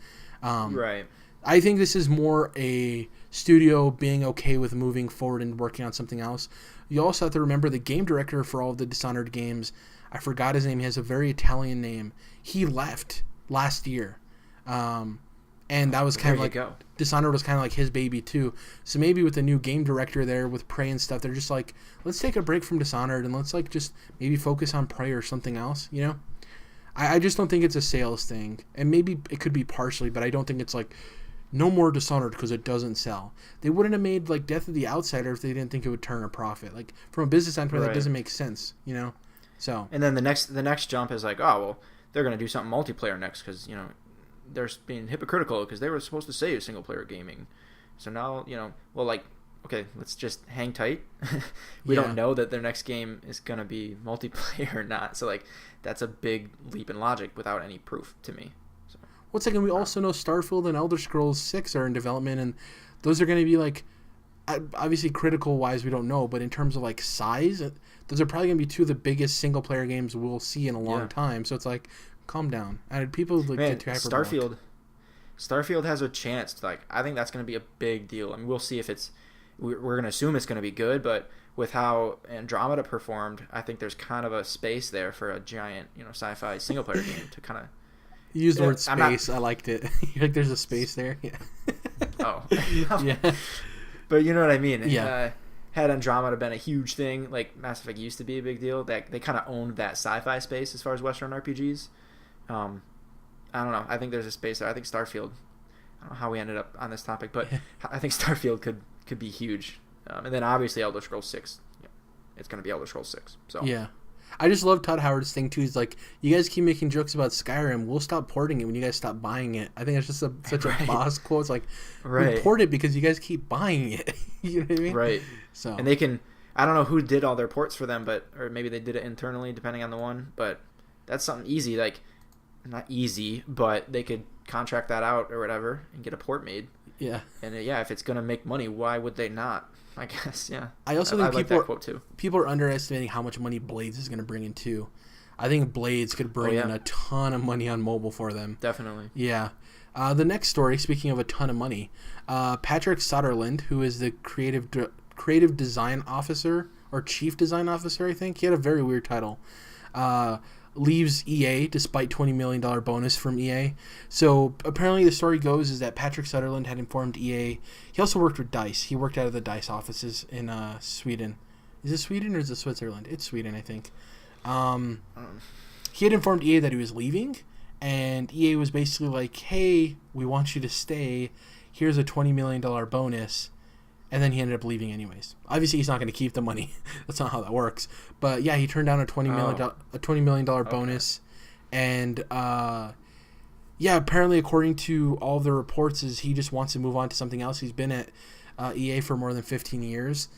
Right. I think this is more a studio being okay with moving forward and working on something else. You also have to remember the game director for all of the Dishonored games. I forgot his name. He has a very Italian name. He left last year. And that was kind of like... Dishonored was kind of like his baby too. So maybe with the new game director there with Prey and stuff, they're just like, let's take a break from Dishonored and let's like just maybe focus on Prey or something else, you know? I just don't think it's a sales thing. And maybe it could be partially, but I don't think it's like... No more Dishonored because it doesn't sell. They wouldn't have made like Death of the Outsider if they didn't think it would turn a profit. Like from a business standpoint, that doesn't make sense, you know. So and then the next jump is like, oh well, they're gonna do something multiplayer next because they're being hypocritical because they were supposed to say single player gaming. So now well like okay, let's just hang tight. We don't know that their next game is gonna be multiplayer or not. So like that's a big leap in logic without any proof to me. One second, we also know Starfield and Elder Scrolls 6 are in development, and those are going to be, like, obviously critical-wise, we don't know, but in terms of, like, size, those are probably going to be two of the biggest single-player games we'll see in a long time, so it's like, calm down. And people get too hyperbolic. Starfield has a chance to, like, I think that's going to be a big deal. I mean, we'll see if we're going to assume it's going to be good, but with how Andromeda performed, I think there's kind of a space there for a giant, sci-fi single-player game to kind of... You used the word space. I liked it. Like there's a space there. Yeah. Oh. Yeah. But you know what I mean. Yeah. Had Andromeda been a huge thing, like Mass Effect used to be a big deal, that they kind of owned that sci-fi space as far as Western RPGs. I don't know. I think there's a space there. I think Starfield. I don't know how we ended up on this topic, but I think Starfield could be huge. And then obviously Elder Scrolls 6. Yeah, it's going to be Elder Scrolls 6. So yeah. I just love Todd Howard's thing too. He's like, you guys keep making jokes about Skyrim. We'll stop porting it when you guys stop buying it. I think it's just such a boss quote. It's like, we port it because you guys keep buying it. You know what I mean? Right. So and they can. I don't know who did all their ports for them, or maybe they did it internally, depending on the one. But that's something easy. Like, not easy, but they could contract that out or whatever and get a port made. Yeah. And if it's gonna make money, why would they not? I guess, yeah. I also think like that quote too. People are underestimating how much money Blades is going to bring in too. I think Blades could bring in a ton of money on mobile for them. Definitely. Yeah. The next story, speaking of a ton of money, Patrick Sodurland, who is the creative design officer or chief design officer, I think. He had a very weird title. Leaves EA despite $20 million bonus from EA. So apparently the story goes is that Patrick Sutherland had informed EA. He also worked with DICE. He worked out of the DICE offices in Sweden. Is it Sweden or is it Switzerland? It's Sweden, I think. He had informed EA that he was leaving, and EA was basically like, hey, we want you to stay. Here's a $20 million bonus. And then he ended up leaving anyways. Obviously, he's not going to keep the money. That's not how that works. But yeah, he turned down a $20 million bonus. And apparently, according to all the reports, is he just wants to move on to something else. He's been at EA for more than 15 years.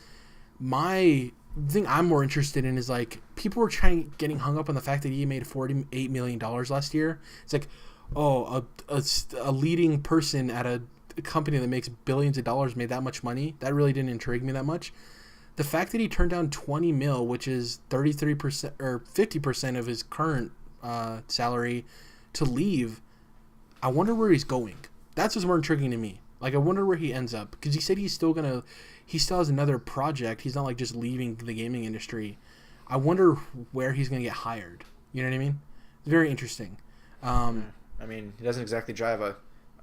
My thing I'm more interested in is like people were getting hung up on the fact that EA made $48 million last year. It's like, oh, a leading person at a company that makes billions of dollars made that much money. That really didn't intrigue me that much. The fact that he turned down 20 mil, which is 33% or 50% of his current salary, to leave, I wonder where he's going. That's what's more intriguing to me. Like, I wonder where he ends up, because he said he still has another project. He's not like just leaving the gaming industry. I wonder where he's gonna get hired. You know what I mean? It's very interesting. I mean, he doesn't exactly drive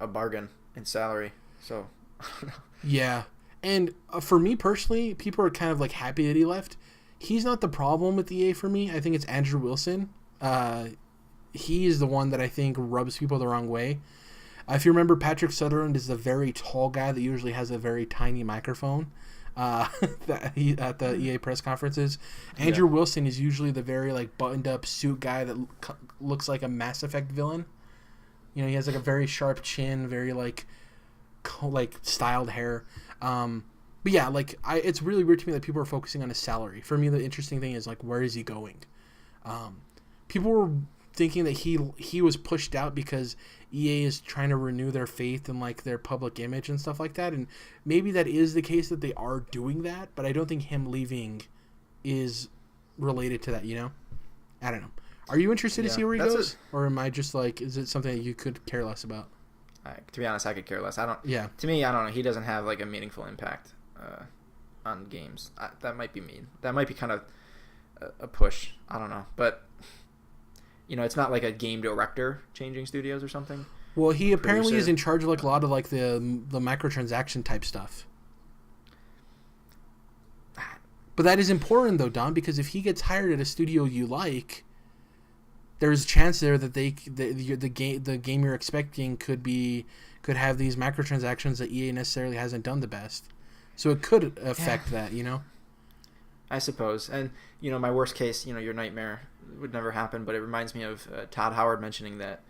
a bargain in salary, so I don't know. Yeah, and for me personally, people are kind of like happy that he left. He's not the problem with EA for me. I think it's Andrew Wilson. He is the one that I think rubs people the wrong way. If you remember, Patrick Sutherland is the very tall guy that usually has a very tiny microphone at the EA press conferences. Andrew Wilson is usually the very like buttoned up suit guy that looks like a Mass Effect villain. You know, he has like a very sharp chin, very like like styled hair. But yeah, like it's really weird to me that people are focusing on his salary. For me, the interesting thing is like, where is he going? People were thinking that he was pushed out because EA is trying to renew their faith in like their public image and stuff like that, and maybe that is the case that they are doing that, but I don't think him leaving is related to that. I don't know. Are you interested to see where he goes, or am I just like, is it something that you could care less about? To be honest, I could care less. I don't. Yeah. To me, I don't know. He doesn't have like a meaningful impact on games. That might be mean. That might be kind of a push. I don't know, but it's not like a game director changing studios or something. Well, he apparently is in charge of like a lot of like the microtransaction type stuff. But that is important though, Don, because if he gets hired at a studio you like, there's a chance there that the game you're expecting could have these microtransactions that EA necessarily hasn't done the best. So it could affect that, I suppose. And, my worst case, your nightmare would never happen, but it reminds me of Todd Howard mentioning that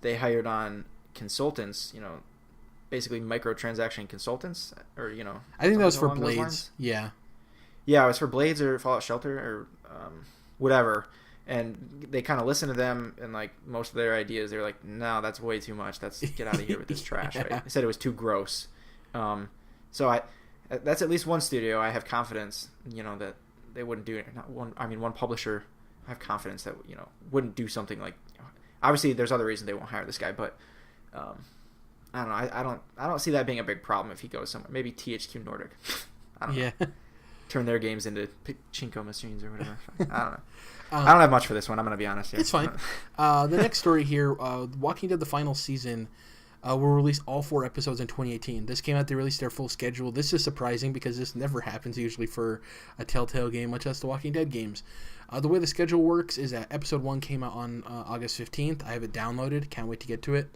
they hired on consultants, basically microtransaction consultants, or, I think that was for Blades. Yeah. Yeah, it was for Blades or Fallout Shelter or whatever. And they kind of listened to them, and like most of their ideas, they're like, "No, that's way too much. Let's get out of here with this trash." Right? They said it was too gross. So that's at least one studio I have confidence, that they wouldn't do it. Not one. I mean, one publisher I have confidence that wouldn't do something like. Obviously, there's other reasons they won't hire this guy, but I don't know. I don't see that being a big problem if he goes somewhere. Maybe THQ Nordic. I don't know. Turn their games into Pachinko machines or whatever. I don't know. I don't have much for this one. I'm going to be honest here. It's fine. The next story here, Walking Dead, the final season, will release all 4 episodes in 2018. This came out, they released their full schedule. This is surprising because this never happens usually for a Telltale game, much less the Walking Dead games. The way the schedule works is that episode 1 came out on August 15th. I have it downloaded. Can't wait to get to it.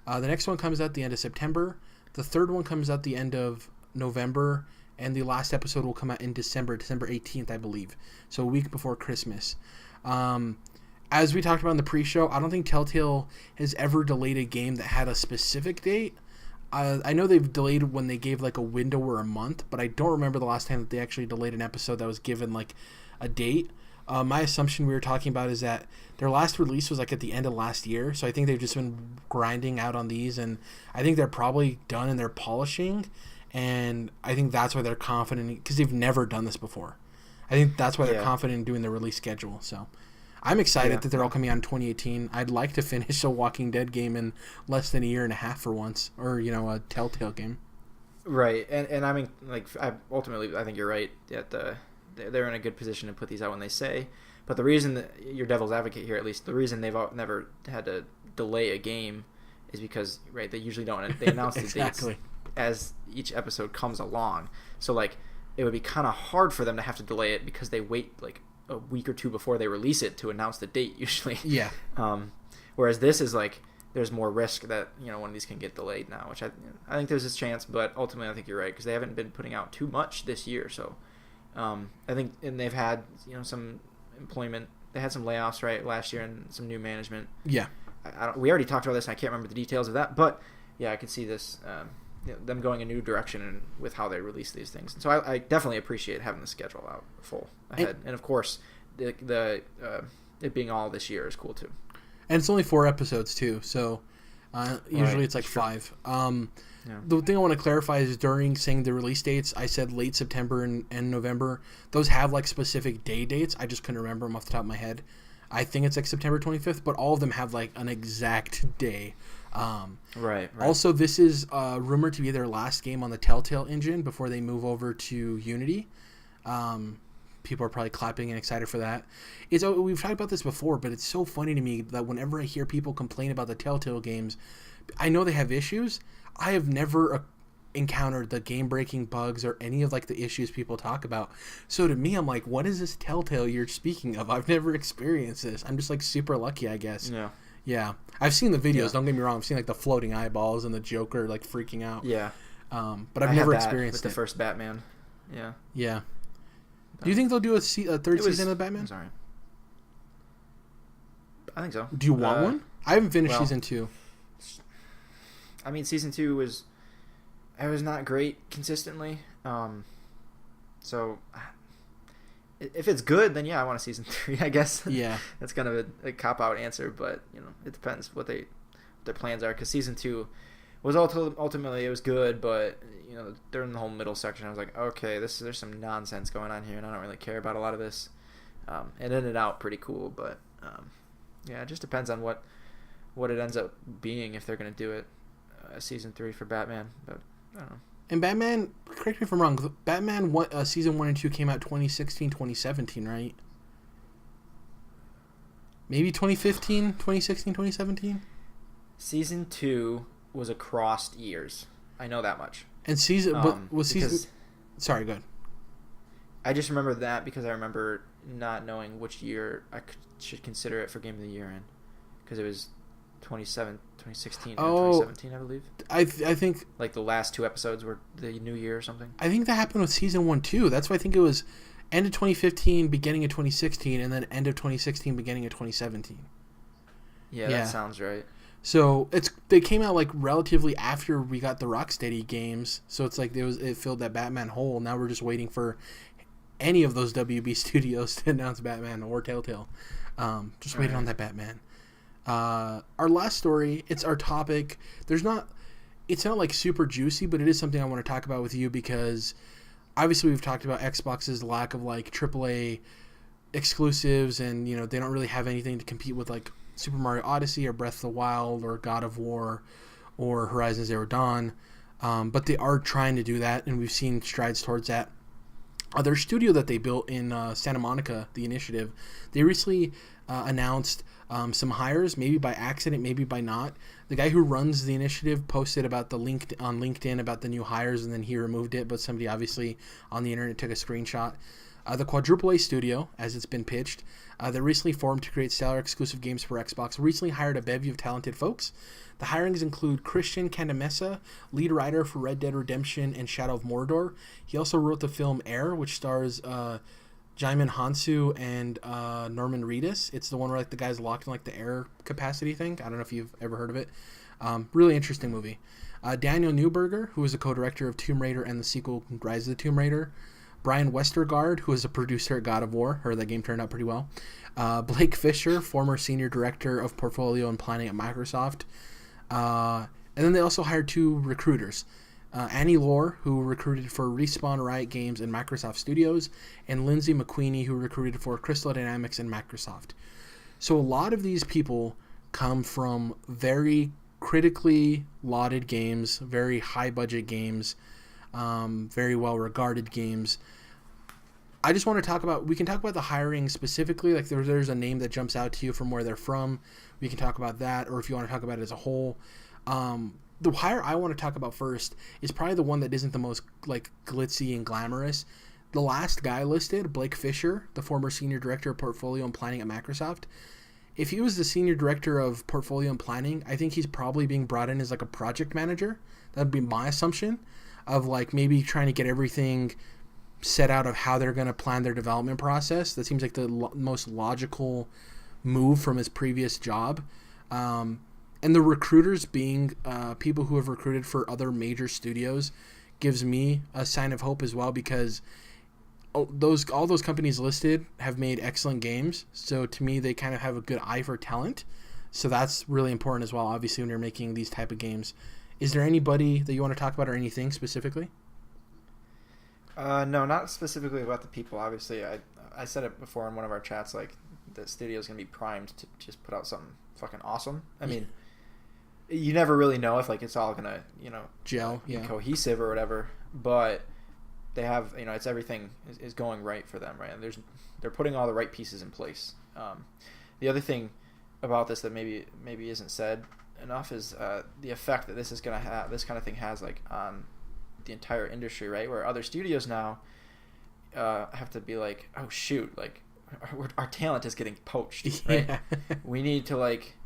The next one comes out the end of September. The third one comes out the end of November. And the last episode will come out in December 18th, I believe. So a week before Christmas. As we talked about in the pre-show, I don't think Telltale has ever delayed a game that had a specific date. I know they've delayed when they gave like a window or a month, but I don't remember the last time that they actually delayed an episode that was given like a date. My assumption we were talking about is that their last release was like at the end of last year, so I think they've just been grinding out on these, and I think they're probably done and they're polishing. And I think that's why they're confident, because they've never done this before. I think that's why they're confident in doing the release schedule. So I'm excited that they're all coming out in 2018. I'd like to finish a Walking Dead game in less than a year and a half for once, or a Telltale game. Right, and I mean, like, I think you're right that they're in a good position to put these out when they say. But the reason that you're devil's advocate here, at least the reason they've never had to delay a game, is because they usually don't. They announce the dates as each episode comes along. So like it would be kind of hard for them to have to delay it because they wait like a week or two before they release it to announce the date usually. Yeah. Whereas this is like there's more risk that one of these can get delayed now, which I think there's this chance, but ultimately I think you're right because they haven't been putting out too much this year. So I think, and they've had some employment. They had some layoffs last year and some new management. Yeah. We already talked about this and I can't remember the details of that, but yeah, I could see this them going a new direction with how they release these things. And so I definitely appreciate having the schedule out full ahead. And of course, the it being all this year is cool too. And it's only 4 episodes too, so usually it's like 5. The thing I want to clarify is during saying the release dates, I said late September and November. Those have like specific day dates. I just couldn't remember them off the top of my head. I think it's like September 25th, but all of them have like an exact day. Right. Also, this is rumored to be their last game on the Telltale engine before they move over to Unity. People are probably clapping and excited for that. We've talked about this before, but it's so funny to me that whenever I hear people complain about the Telltale games, I know they have issues. I have never encountered the game-breaking bugs or any of like the issues people talk about. So to me, I'm like, what is this Telltale you're speaking of? I've never experienced this. I'm just like super lucky, I guess. Yeah. I've seen the videos. Don't get me wrong. I've seen like the floating eyeballs and the Joker like freaking out. Yeah. But I've never experienced with the first Batman. Yeah. Yeah. Do you think they'll do a third season of Batman? I'm sorry. I think so. Do you want one? I haven't finished season 2. I mean, season 2 was it was not great consistently. So if it's good, then yeah, I want a season 3. I guess. Yeah, that's kind of a cop out answer, but it depends what their plans are. Because season 2 was ultimately it was good, but during the whole middle section, I was like, okay, there's some nonsense going on here, and I don't really care about a lot of this. It ended out pretty cool, but yeah, it just depends on what it ends up being if they're gonna do it. Season 3 for Batman, but I don't know. And Batman, correct me if I'm wrong, Batman season 1 and 2 came out 2016, 2017, right? Maybe 2015, 2016, 2017? Season 2 was across years. I know that much. And sorry, go ahead. I just remember that because I remember not knowing which year I should consider it for Game of the Year in. Because it was 2016 or 2017, I believe. I think like the last 2 episodes were the new year or something. I think that happened with season 1 too. That's why I think it was end of 2015, beginning of 2016, and then end of 2016, beginning of 2017. Yeah, that sounds right. So they came out like relatively after we got the Rocksteady games. So it's like it filled that Batman hole. Now we're just waiting for any of those WB studios to announce Batman or Telltale. Just waiting on that Batman. Our last story, it's our topic. It's not like super juicy, but it is something I want to talk about with you because obviously we've talked about Xbox's lack of like AAA exclusives, and they don't really have anything to compete with like Super Mario Odyssey or Breath of the Wild or God of War or Horizon Zero Dawn, but they are trying to do that, and we've seen strides towards that. Their studio that they built in Santa Monica, The Initiative, they recently announced some hires, maybe by accident, maybe by not. The guy who runs The Initiative posted about on LinkedIn about the new hires, and then he removed it, but somebody obviously on the internet took a screenshot. The AAA-studio, as it's been pitched, that recently formed to create stellar exclusive games for Xbox, recently hired a bevy of talented folks. The hirings include Christian Candamessa, lead writer for Red Dead Redemption and Shadow of Mordor. He also wrote the film Air, which stars Jaimin Hansu and Norman Reedus. It's the one where like the guy's locked in like the air capacity thing. I don't know if you've ever heard of it. Really interesting movie. Daniel Newberger, who is a co-director of Tomb Raider and the sequel Rise of the Tomb Raider. Brian Westergaard, who is a producer at God of War. Heard that game turned out pretty well. Blake Fisher, former senior director of portfolio and planning at Microsoft. And then they also hired 2 recruiters. Annie Lore, who recruited for Respawn, Riot Games, and Microsoft Studios, and Lindsay McQueenie, who recruited for Crystal Dynamics and Microsoft. So a lot of these people come from very critically lauded games, very high-budget games, very well-regarded games. I just want to we can talk about the hiring specifically, like there's a name that jumps out to you from where they're from. We can talk about that, or if you want to talk about it as a whole. The hire I want to talk about first is probably the one that isn't the most like glitzy and glamorous. The last guy listed, Blake Fisher, the former senior director of portfolio and planning at Microsoft. If he was the senior director of portfolio and planning, I think he's probably being brought in as like a project manager. That would be my assumption of like maybe trying to get everything set out of how they're going to plan their development process. That seems like the most logical move from his previous job. And the recruiters being people who have recruited for other major studios gives me a sign of hope as well, because all those companies listed have made excellent games. So to me, they kind of have a good eye for talent. So that's really important as well, obviously, when you're making these type of games. Is there anybody that you want to talk about or anything specifically? No, not specifically about the people. Obviously, I said it before in one of our chats, like the studio's going to be primed to just put out something fucking awesome. I mean, you never really know if like it's all going to, gel, be cohesive or whatever, but they have, it's everything is going right for them, right? And they're putting all the right pieces in place. The other thing about this that maybe isn't said enough is the effect that this is going to have, this kind of thing has like on the entire industry, right? Where other studios now have to be like, oh shoot, like our talent is getting poached, right? Yeah. We need to like,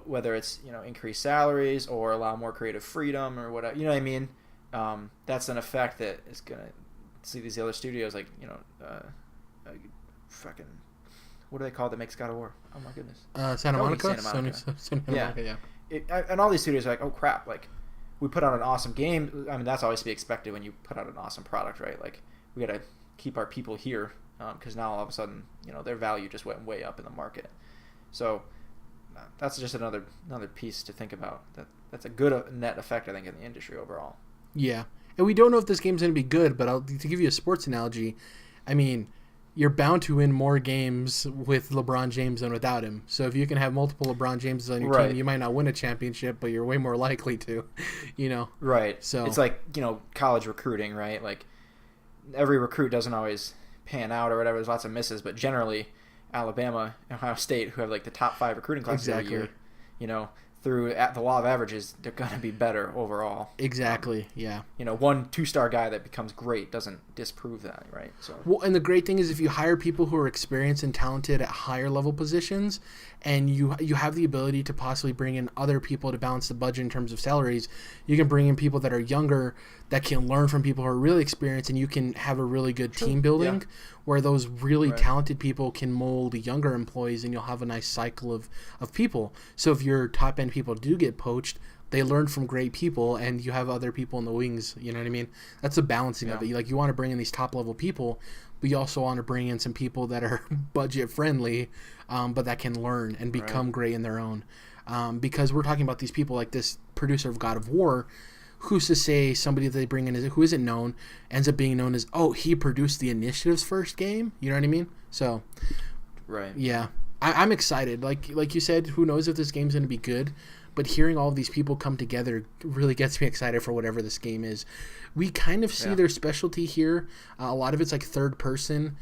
whether it's increase salaries or allow more creative freedom or whatever, what I mean. That's an effect that is gonna see these other studios like fucking, what do they call it that makes God of War? Oh my goodness, Santa Monica. Santa Monica. Santa Monica, yeah. And all these studios are like, oh crap, like we put out an awesome game. I mean, that's always to be expected when you put out an awesome product, right? Like, we got to keep our people here because now all of a sudden, their value just went way up in the market. So that's just another piece to think about. That's a good net effect, I think, in the industry overall. Yeah. And we don't know if this game's going to be good, but to give you a sports analogy, I mean, you're bound to win more games with LeBron James than without him. So if you can have multiple LeBron Jameses on your team, you might not win a championship, but you're way more likely to, Right. So it's like, college recruiting, right? Like, every recruit doesn't always pan out or whatever. There's lots of misses, but generally Alabama and Ohio State, who have like the top 5 recruiting classes every year, through the law of averages, they're going to be better overall. Exactly, yeah. One 2-star guy that becomes great doesn't disprove that, right? So. Well, and the great thing is if you hire people who are experienced and talented at higher level positions, and you have the ability to possibly bring in other people to balance the budget in terms of salaries, you can bring in people that are younger that can learn from people who are really experienced, and you can have a really good team building where those really talented people can mold the younger employees, and you'll have a nice cycle of people. So if your top end people do get poached, they learn from great people, and you have other people in the wings. You know what I mean? That's the balancing of it. Like, you want to bring in these top level people, but you also want to bring in some people that are budget friendly, but that can learn and become great in their own. Because we're talking about these people like this producer of God of War. Who's to say somebody that they bring in who isn't known ends up being known as, he produced the Initiative's first game? You know what I mean? So, yeah. I'm excited. Like you said, who knows if this game's going to be good, but hearing all of these people come together really gets me excited for whatever this game is. We kind of see their specialty here. A lot of it's like third person,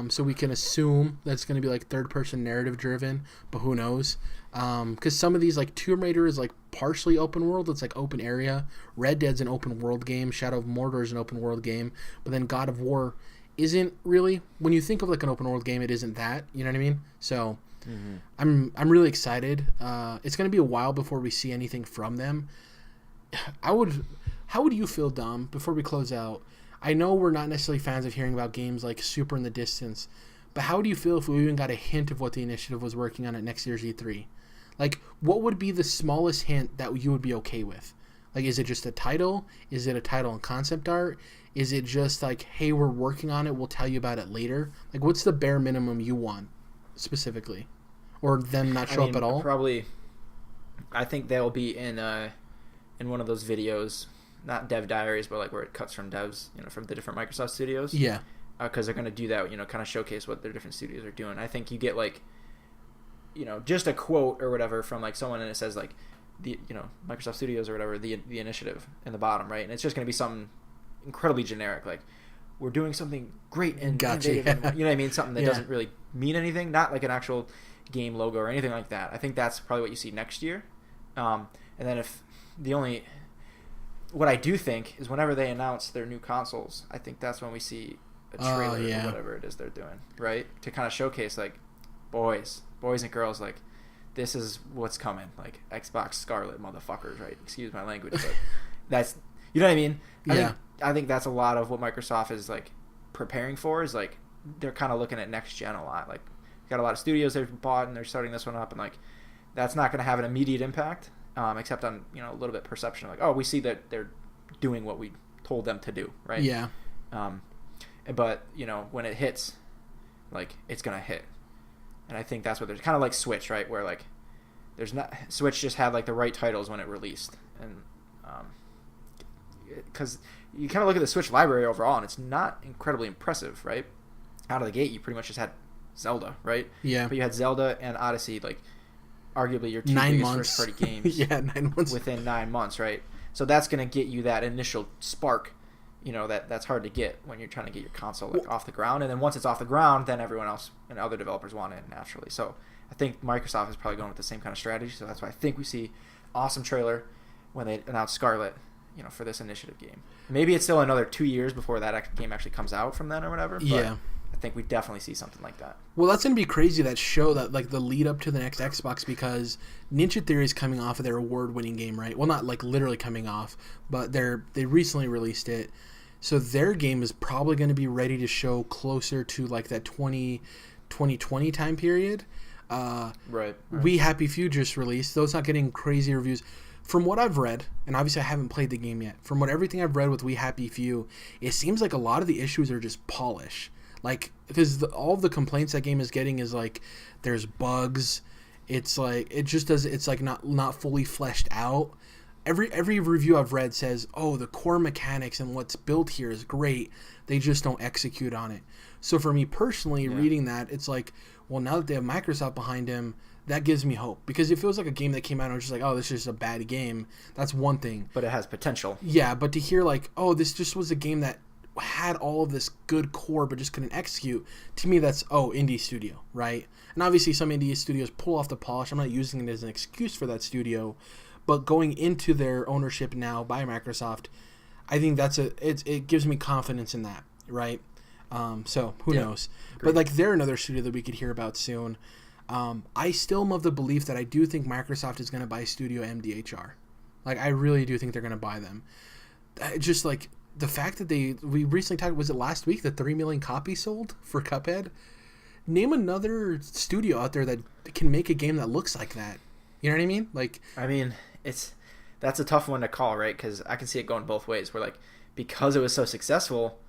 so we can assume that's going to be like third person narrative driven, but who knows? Because some of these, like Tomb Raider is like partially open world. It's like open area. Red Dead's an open world game. Shadow of Mordor is an open world game. But then God of War isn't really. When you think of like an open world game, it isn't that. You know what I mean? So I'm really excited. It's going to be a while before we see anything from them. How would you feel, Dom, before we close out? I know we're not necessarily fans of hearing about games like super in the distance, but how do you feel if we even got a hint of what the Initiative was working on at next year's E3? Like, what would be the smallest hint that you would be okay with? Like, is it just a title? Is it a title and concept art? Is it just like, hey, we're working on it, we'll tell you about it later? Like, what's the bare minimum you want, specifically? Or them not show up at all? Probably, I think they'll be in one of those videos, not dev diaries, but like where it cuts from devs, from the different Microsoft studios. Yeah. Because they're going to do that, kind of showcase what their different studios are doing. I think you get like, just a quote or whatever from like someone, and it says like the Microsoft Studios or whatever, the Initiative in the bottom, right? And it's just going to be something incredibly generic, like we're doing something great and innovative, and, you know what I mean? Something that doesn't really mean anything, not like an actual game logo or anything like that. I think that's probably what you see next year. And then what I do think is whenever they announce their new consoles, I think that's when we see a trailer or whatever it is they're doing, right? To kind of showcase like boys and girls, like this is what's coming, like Xbox Scarlet motherfuckers, right? Excuse my language, but that's, you know what I mean? I think that's a lot of what Microsoft is like preparing for, is like they're kind of looking at next gen a lot. Like, got a lot of studios they've bought and they're starting this one up, and like that's not going to have an immediate impact, except on a little bit perception of like, we see that they're doing what we told them to do, right? Yeah. But when it hits, like it's gonna hit. And I think that's what there's kind of like Switch, right? Where like Switch just had like the right titles when it released, and because you kind of look at the Switch library overall, and it's not incredibly impressive, right? Out of the gate, you pretty much just had Zelda, right? Yeah. But you had Zelda and Odyssey, like arguably your two biggest first-party games. 9 months. Within 9 months, right? So that's gonna get you that initial spark. That's hard to get when you're trying to get your console like off the ground, and then once it's off the ground, then everyone else and other developers want it naturally. So I think Microsoft is probably going with the same kind of strategy. So that's why I think we see awesome trailer when they announce Scarlet, for this Initiative game. Maybe it's still another 2 years before that game actually comes out from then or whatever. But yeah, I think we definitely see something like that. Well, that's gonna be crazy, that show, that like the lead up to the next Xbox, because Ninja Theory is coming off of their award-winning game, right? Well, not like literally coming off, but they recently released it. So their game is probably going to be ready to show closer to like that 2020 time period. Right. We Happy Few just released. Though it's not getting crazy reviews. from what I've read, and obviously I haven't played the game yet, from what everything I've read with We Happy Few, it seems like a lot of the issues are just polish. Like, because all of the complaints that game is getting is like, there's bugs. It's like, it just does. It's like not fully fleshed out. Every review I've read says, oh, the core mechanics and what's built here is great. They just don't execute on it. So for me personally, reading that, it's like, well, now that they have Microsoft behind him, that gives me hope. Because if it was like a game that came out and was just like, oh, this is just a bad game, that's one thing. But it has potential. Yeah, but to hear like, oh, this just was a game that had all of this good core but just couldn't execute, to me that's, oh, indie studio, right? And obviously some indie studios pull off the polish. I'm not using it as an excuse for that studio. But going into their ownership now by Microsoft, I think it gives me confidence in that, right? So who knows? Great. But like they're another studio that we could hear about soon. I still am of the belief that I do think Microsoft is going to buy Studio MDHR. Like I really do think they're going to buy them. Just like the fact that we recently talked, was it last week, that 3 million copies sold for Cuphead? Name another studio out there that can make a game that looks like that. You know what I mean? Like, I mean, that's a tough one to call, right? Because I can see it going both ways. Where like, because it was so successful,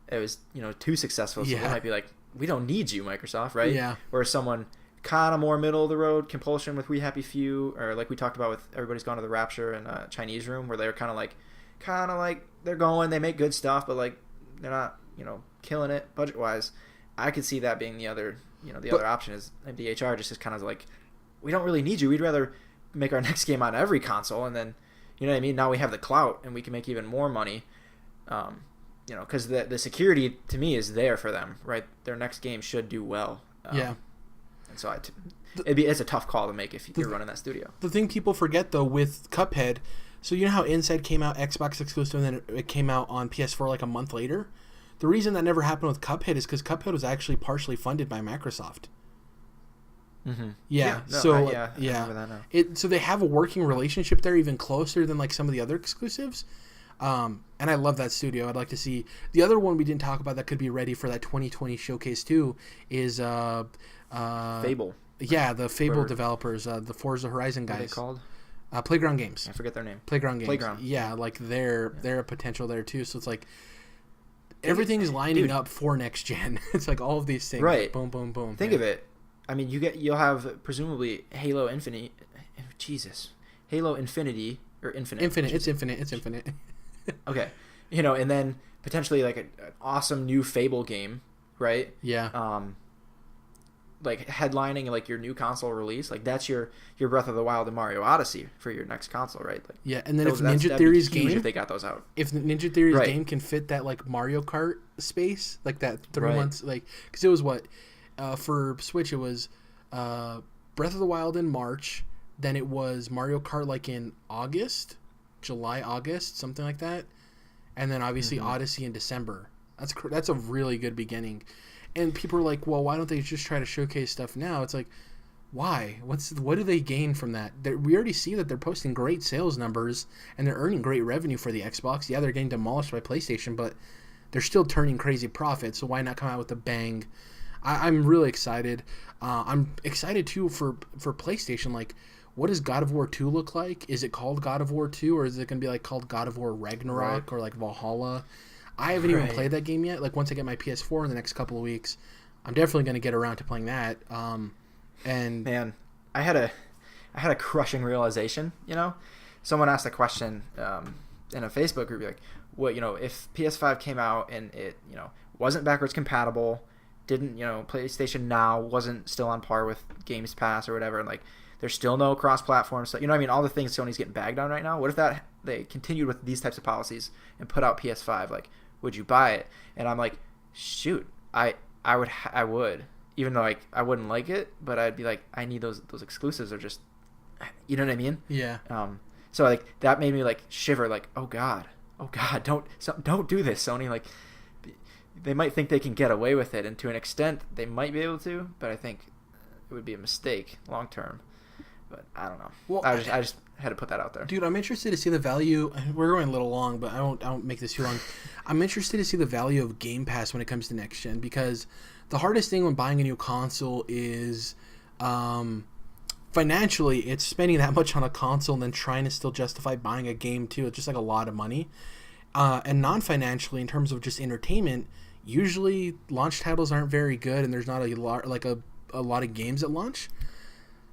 it was too successful. So they might be like, we don't need you, Microsoft, right? Yeah. Or someone kind of more middle of the road compulsion with We Happy Few, or like we talked about with Everybody's Gone to the Rapture and Chinese Room, where they're kind of like they make good stuff, but like they're not killing it budget wise. I could see that being the other other option is MDHR just is kind of like, we don't really need you. We'd rather make our next game on every console, and then, you know what I mean? Now we have the clout, and we can make even more money. Because the security to me is there for them, right? Their next game should do well. And so it's a tough call to make if you're running that studio. The thing people forget though with Cuphead, so you know how Inside came out Xbox exclusive, and then it came out on PS4 like a month later. The reason that never happened with Cuphead is because Cuphead was actually partially funded by Microsoft. Mm-hmm. Yeah. I remember that now. So they have a working relationship there, even closer than like some of the other exclusives. And I love that studio. I'd like to see the other one we didn't talk about that could be ready for that 2020 showcase too is Fable. Yeah, the Fable developers, the Forza Horizon guys. What are they called? Playground Games. I forget their name. Playground Games. Yeah, like they're a potential there too. So it's like everything is lining up for next gen. It's like all of these things. Right. Like boom, boom, boom. Think of it. I mean, you'll have presumably Halo Infinite. Jesus, Halo Infinity or Infinite. Infinite. It's infinite. It's infinite. Okay, and then potentially like an awesome new Fable game, right? Yeah. Like headlining like your new console release, like that's your Breath of the Wild and Mario Odyssey for your next console, right? Like, yeah, and then if Ninja Theory's game, if they got those out, if Ninja Theory's game can fit that like Mario Kart space, like that 3 months, like because it was what for Switch it was Breath of the Wild in March, then it was Mario Kart like in July, August, something like that, and then obviously Odyssey in December. That's a really good beginning. And people are like, well, why don't they just try to showcase stuff now? It's like, why? What do they gain from that? We already see that they're posting great sales numbers and they're earning great revenue for the Xbox. Yeah, they're getting demolished by PlayStation, but they're still turning crazy profits. So why not come out with a bang? I'm really excited. I'm excited too for PlayStation. Like, what does God of War 2 look like? Is it called God of War 2, or is it going to be like called God of War Ragnarok or like Valhalla? I haven't even played that game yet. Like once I get my PS4 in the next couple of weeks, I'm definitely going to get around to playing that. And man, I had a crushing realization. Someone asked a question in a Facebook group, like, what if PS5 came out and it wasn't backwards compatible, didn't PlayStation Now wasn't still on par with Games Pass or whatever, and like there's still no cross-platform stuff. All the things Sony's getting bagged on right now. What if they continued with these types of policies and put out PS5? Like, would you buy it? And I'm like, shoot, I would, even though I wouldn't like it, but I'd be like, I need those exclusives are just, you know what I mean? Yeah. So like that made me like shiver, like, oh god, don't do this, Sony. Like, they might think they can get away with it, and to an extent they might be able to, but I think it would be a mistake long term. But I don't know. Well, I just had to put that out there. Dude, I'm interested to see the value. We're going a little long, but I won't make this too long. I'm interested to see the value of Game Pass when it comes to next gen, because the hardest thing when buying a new console is financially, it's spending that much on a console and then trying to still justify buying a game too. It's just like a lot of money. And non-financially, in terms of just entertainment, usually launch titles aren't very good, and there's not a lot of games at launch.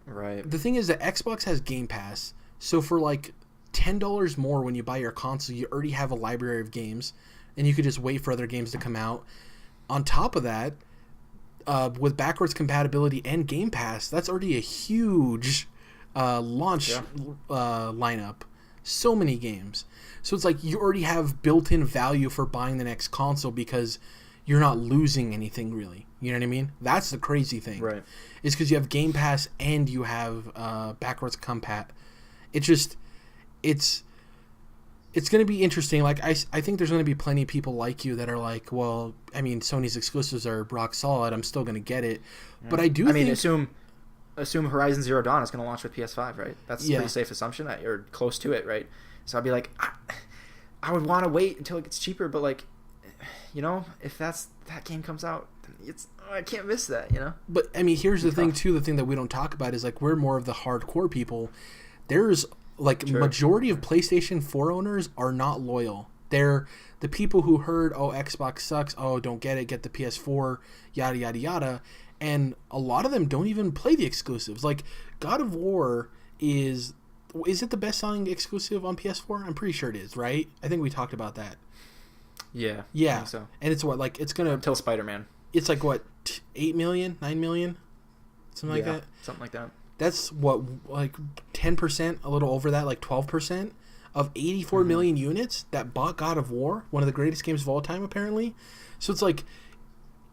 Right. The thing is that Xbox has Game Pass, so for like $10 more when you buy your console, you already have a library of games, and you could just wait for other games to come out. On top of that, with backwards compatibility and Game Pass, that's already a huge launch lineup. So many games. So it's like you already have built-in value for buying the next console because you're not losing anything really. You know what I mean? That's the crazy thing. Right. It's because you have Game Pass and you have backwards compat. It's going to be interesting. Like I think there's going to be plenty of people like you that are like, well, I mean, Sony's exclusives are rock solid. I'm still going to get it. Yeah. But I think assume Horizon Zero Dawn is going to launch with PS5, right? That's a pretty safe assumption, or close to it, right? So I'd be like, I would want to wait until it gets cheaper, but like, you know, if that game comes out, I can't miss that, you know? But I mean, here's the thing too, the thing that we don't talk about is like, we're more of the hardcore people. There's like majority of PlayStation 4 owners are not loyal. They're the people who heard, oh, Xbox sucks, oh, don't get it, get the PS4, yada, yada, yada. And a lot of them don't even play the exclusives. Like, God of War is it the best-selling exclusive on PS4? I'm pretty sure it is, right? I think we talked about that. Yeah. Yeah. I think so. And it's what, like, it's going to... Until Spider-Man. It's like, what, 8 million, 9 million? Something like that? Something like that. That's, what, like 10%, a little over that, like 12% of 84 million units that bought God of War, one of the greatest games of all time, apparently. So it's like...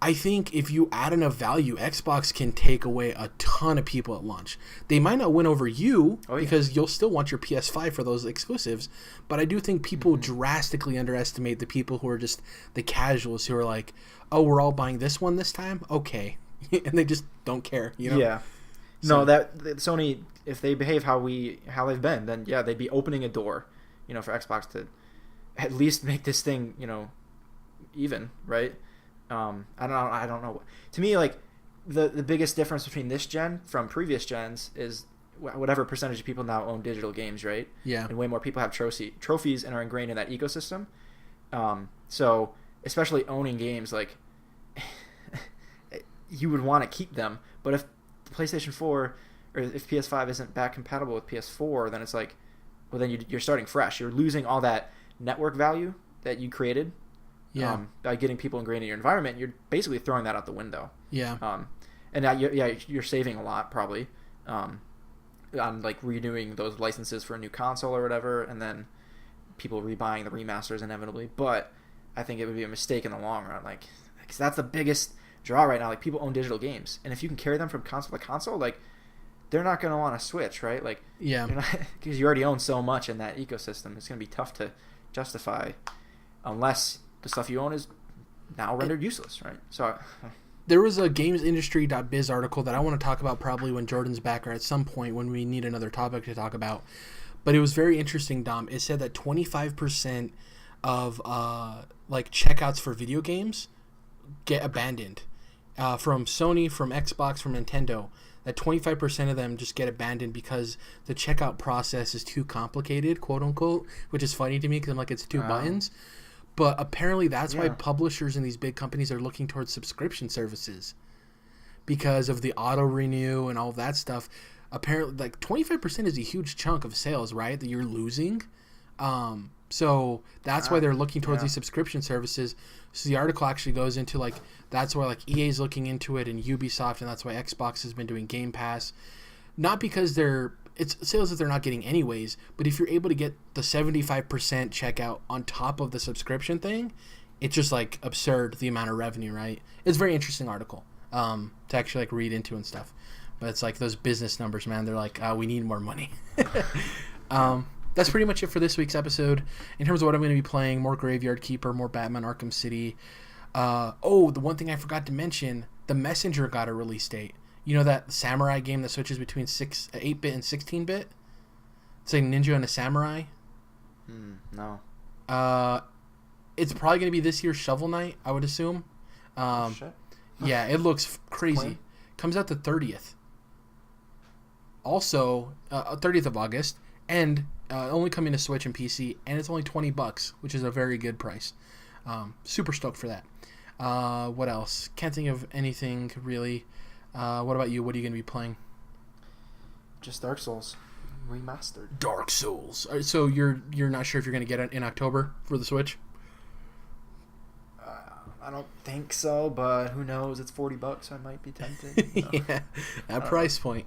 I think if you add enough value, Xbox can take away a ton of people at launch. They might not win over you because you'll still want your PS5 for those exclusives, but I do think people drastically underestimate the people who are just the casuals who are like, oh, we're all buying this one this time? Okay. And they just don't care, you know? Yeah. So, no, Sony, if they behave how they've been, then yeah, they'd be opening a door, you know, for Xbox to at least make this thing, you know, even, right? I don't know. To me, like the biggest difference between this gen from previous gens is whatever percentage of people now own digital games, right? Yeah. And way more people have trophies and are ingrained in that ecosystem. So especially owning games, like you would want to keep them. But if the PlayStation 4 or if PS5 isn't back compatible with PS4, then it's like, well, then you're starting fresh. You're losing all that network value that you created. Yeah. By getting people ingrained in your environment, you're basically throwing that out the window. Yeah. And now you're saving a lot probably, on like renewing those licenses for a new console or whatever, and then people rebuying the remasters inevitably. But I think it would be a mistake in the long run. Like, cause that's the biggest draw right now. Like, people own digital games, and if you can carry them from console to console, like, they're not going to want to switch, right? Like, yeah, because you already own so much in that ecosystem. It's going to be tough to justify unless the stuff you own is now rendered useless, right? So there was a gamesindustry.biz article that I want to talk about probably when Jordan's back or at some point when we need another topic to talk about. But it was very interesting, Dom. It said that 25% of like checkouts for video games get abandoned from Sony, from Xbox, from Nintendo. That 25% of them just get abandoned because the checkout process is too complicated, quote unquote, which is funny to me because I'm like, it's two buttons. But apparently that's why publishers and these big companies are looking towards subscription services because of the auto renew and all of that stuff. Apparently, like 25% is a huge chunk of sales, right? That you're losing. So that's why they're looking towards these subscription services. So the article actually goes into like that's why like EA is looking into it and Ubisoft, and that's why Xbox has been doing Game Pass. Not because it's sales that they're not getting anyways, but if you're able to get the 75% checkout on top of the subscription thing, it's just like absurd the amount of revenue, right? It's a very interesting article to actually like read into and stuff. But it's like those business numbers, man. They're like, we need more money. That's pretty much it for this week's episode. In terms of what I'm going to be playing, more Graveyard Keeper, more Batman Arkham City. The one thing I forgot to mention, The Messenger got a release date. You know that samurai game that switches between 8-bit and 16-bit? It's like ninja and a samurai. No. It's probably going to be this year's Shovel Knight, I would assume. Shit. Yeah, it looks crazy. Comes out the 30th. Also, 30th of August, and only coming to Switch and PC, and it's only $20, which is a very good price. Super stoked for that. What else? Can't think of anything really. What about you? What are you going to be playing? Just Dark Souls Remastered. Dark Souls. So you're not sure if you're going to get it in October for the Switch? I don't think so, but who knows? It's $40, so I might be tempted. Yeah, that price point.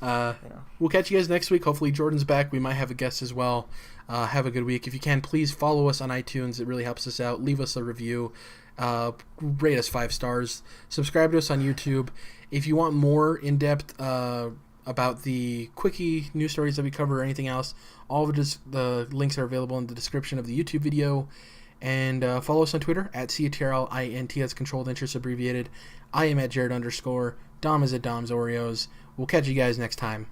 We'll catch you guys next week. Hopefully Jordan's back. We might have a guest as well. Have a good week. If you can, please follow us on iTunes. It really helps us out. Leave us a review. Rate us 5 stars. Subscribe to us on YouTube. If you want more in-depth about the quickie news stories that we cover or anything else, all of the links are available in the description of the YouTube video. And follow us on Twitter at CTRLINT, that's controlled interest abbreviated. I am at Jerrad_. Dom is at Dom's Oreos. We'll catch you guys next time.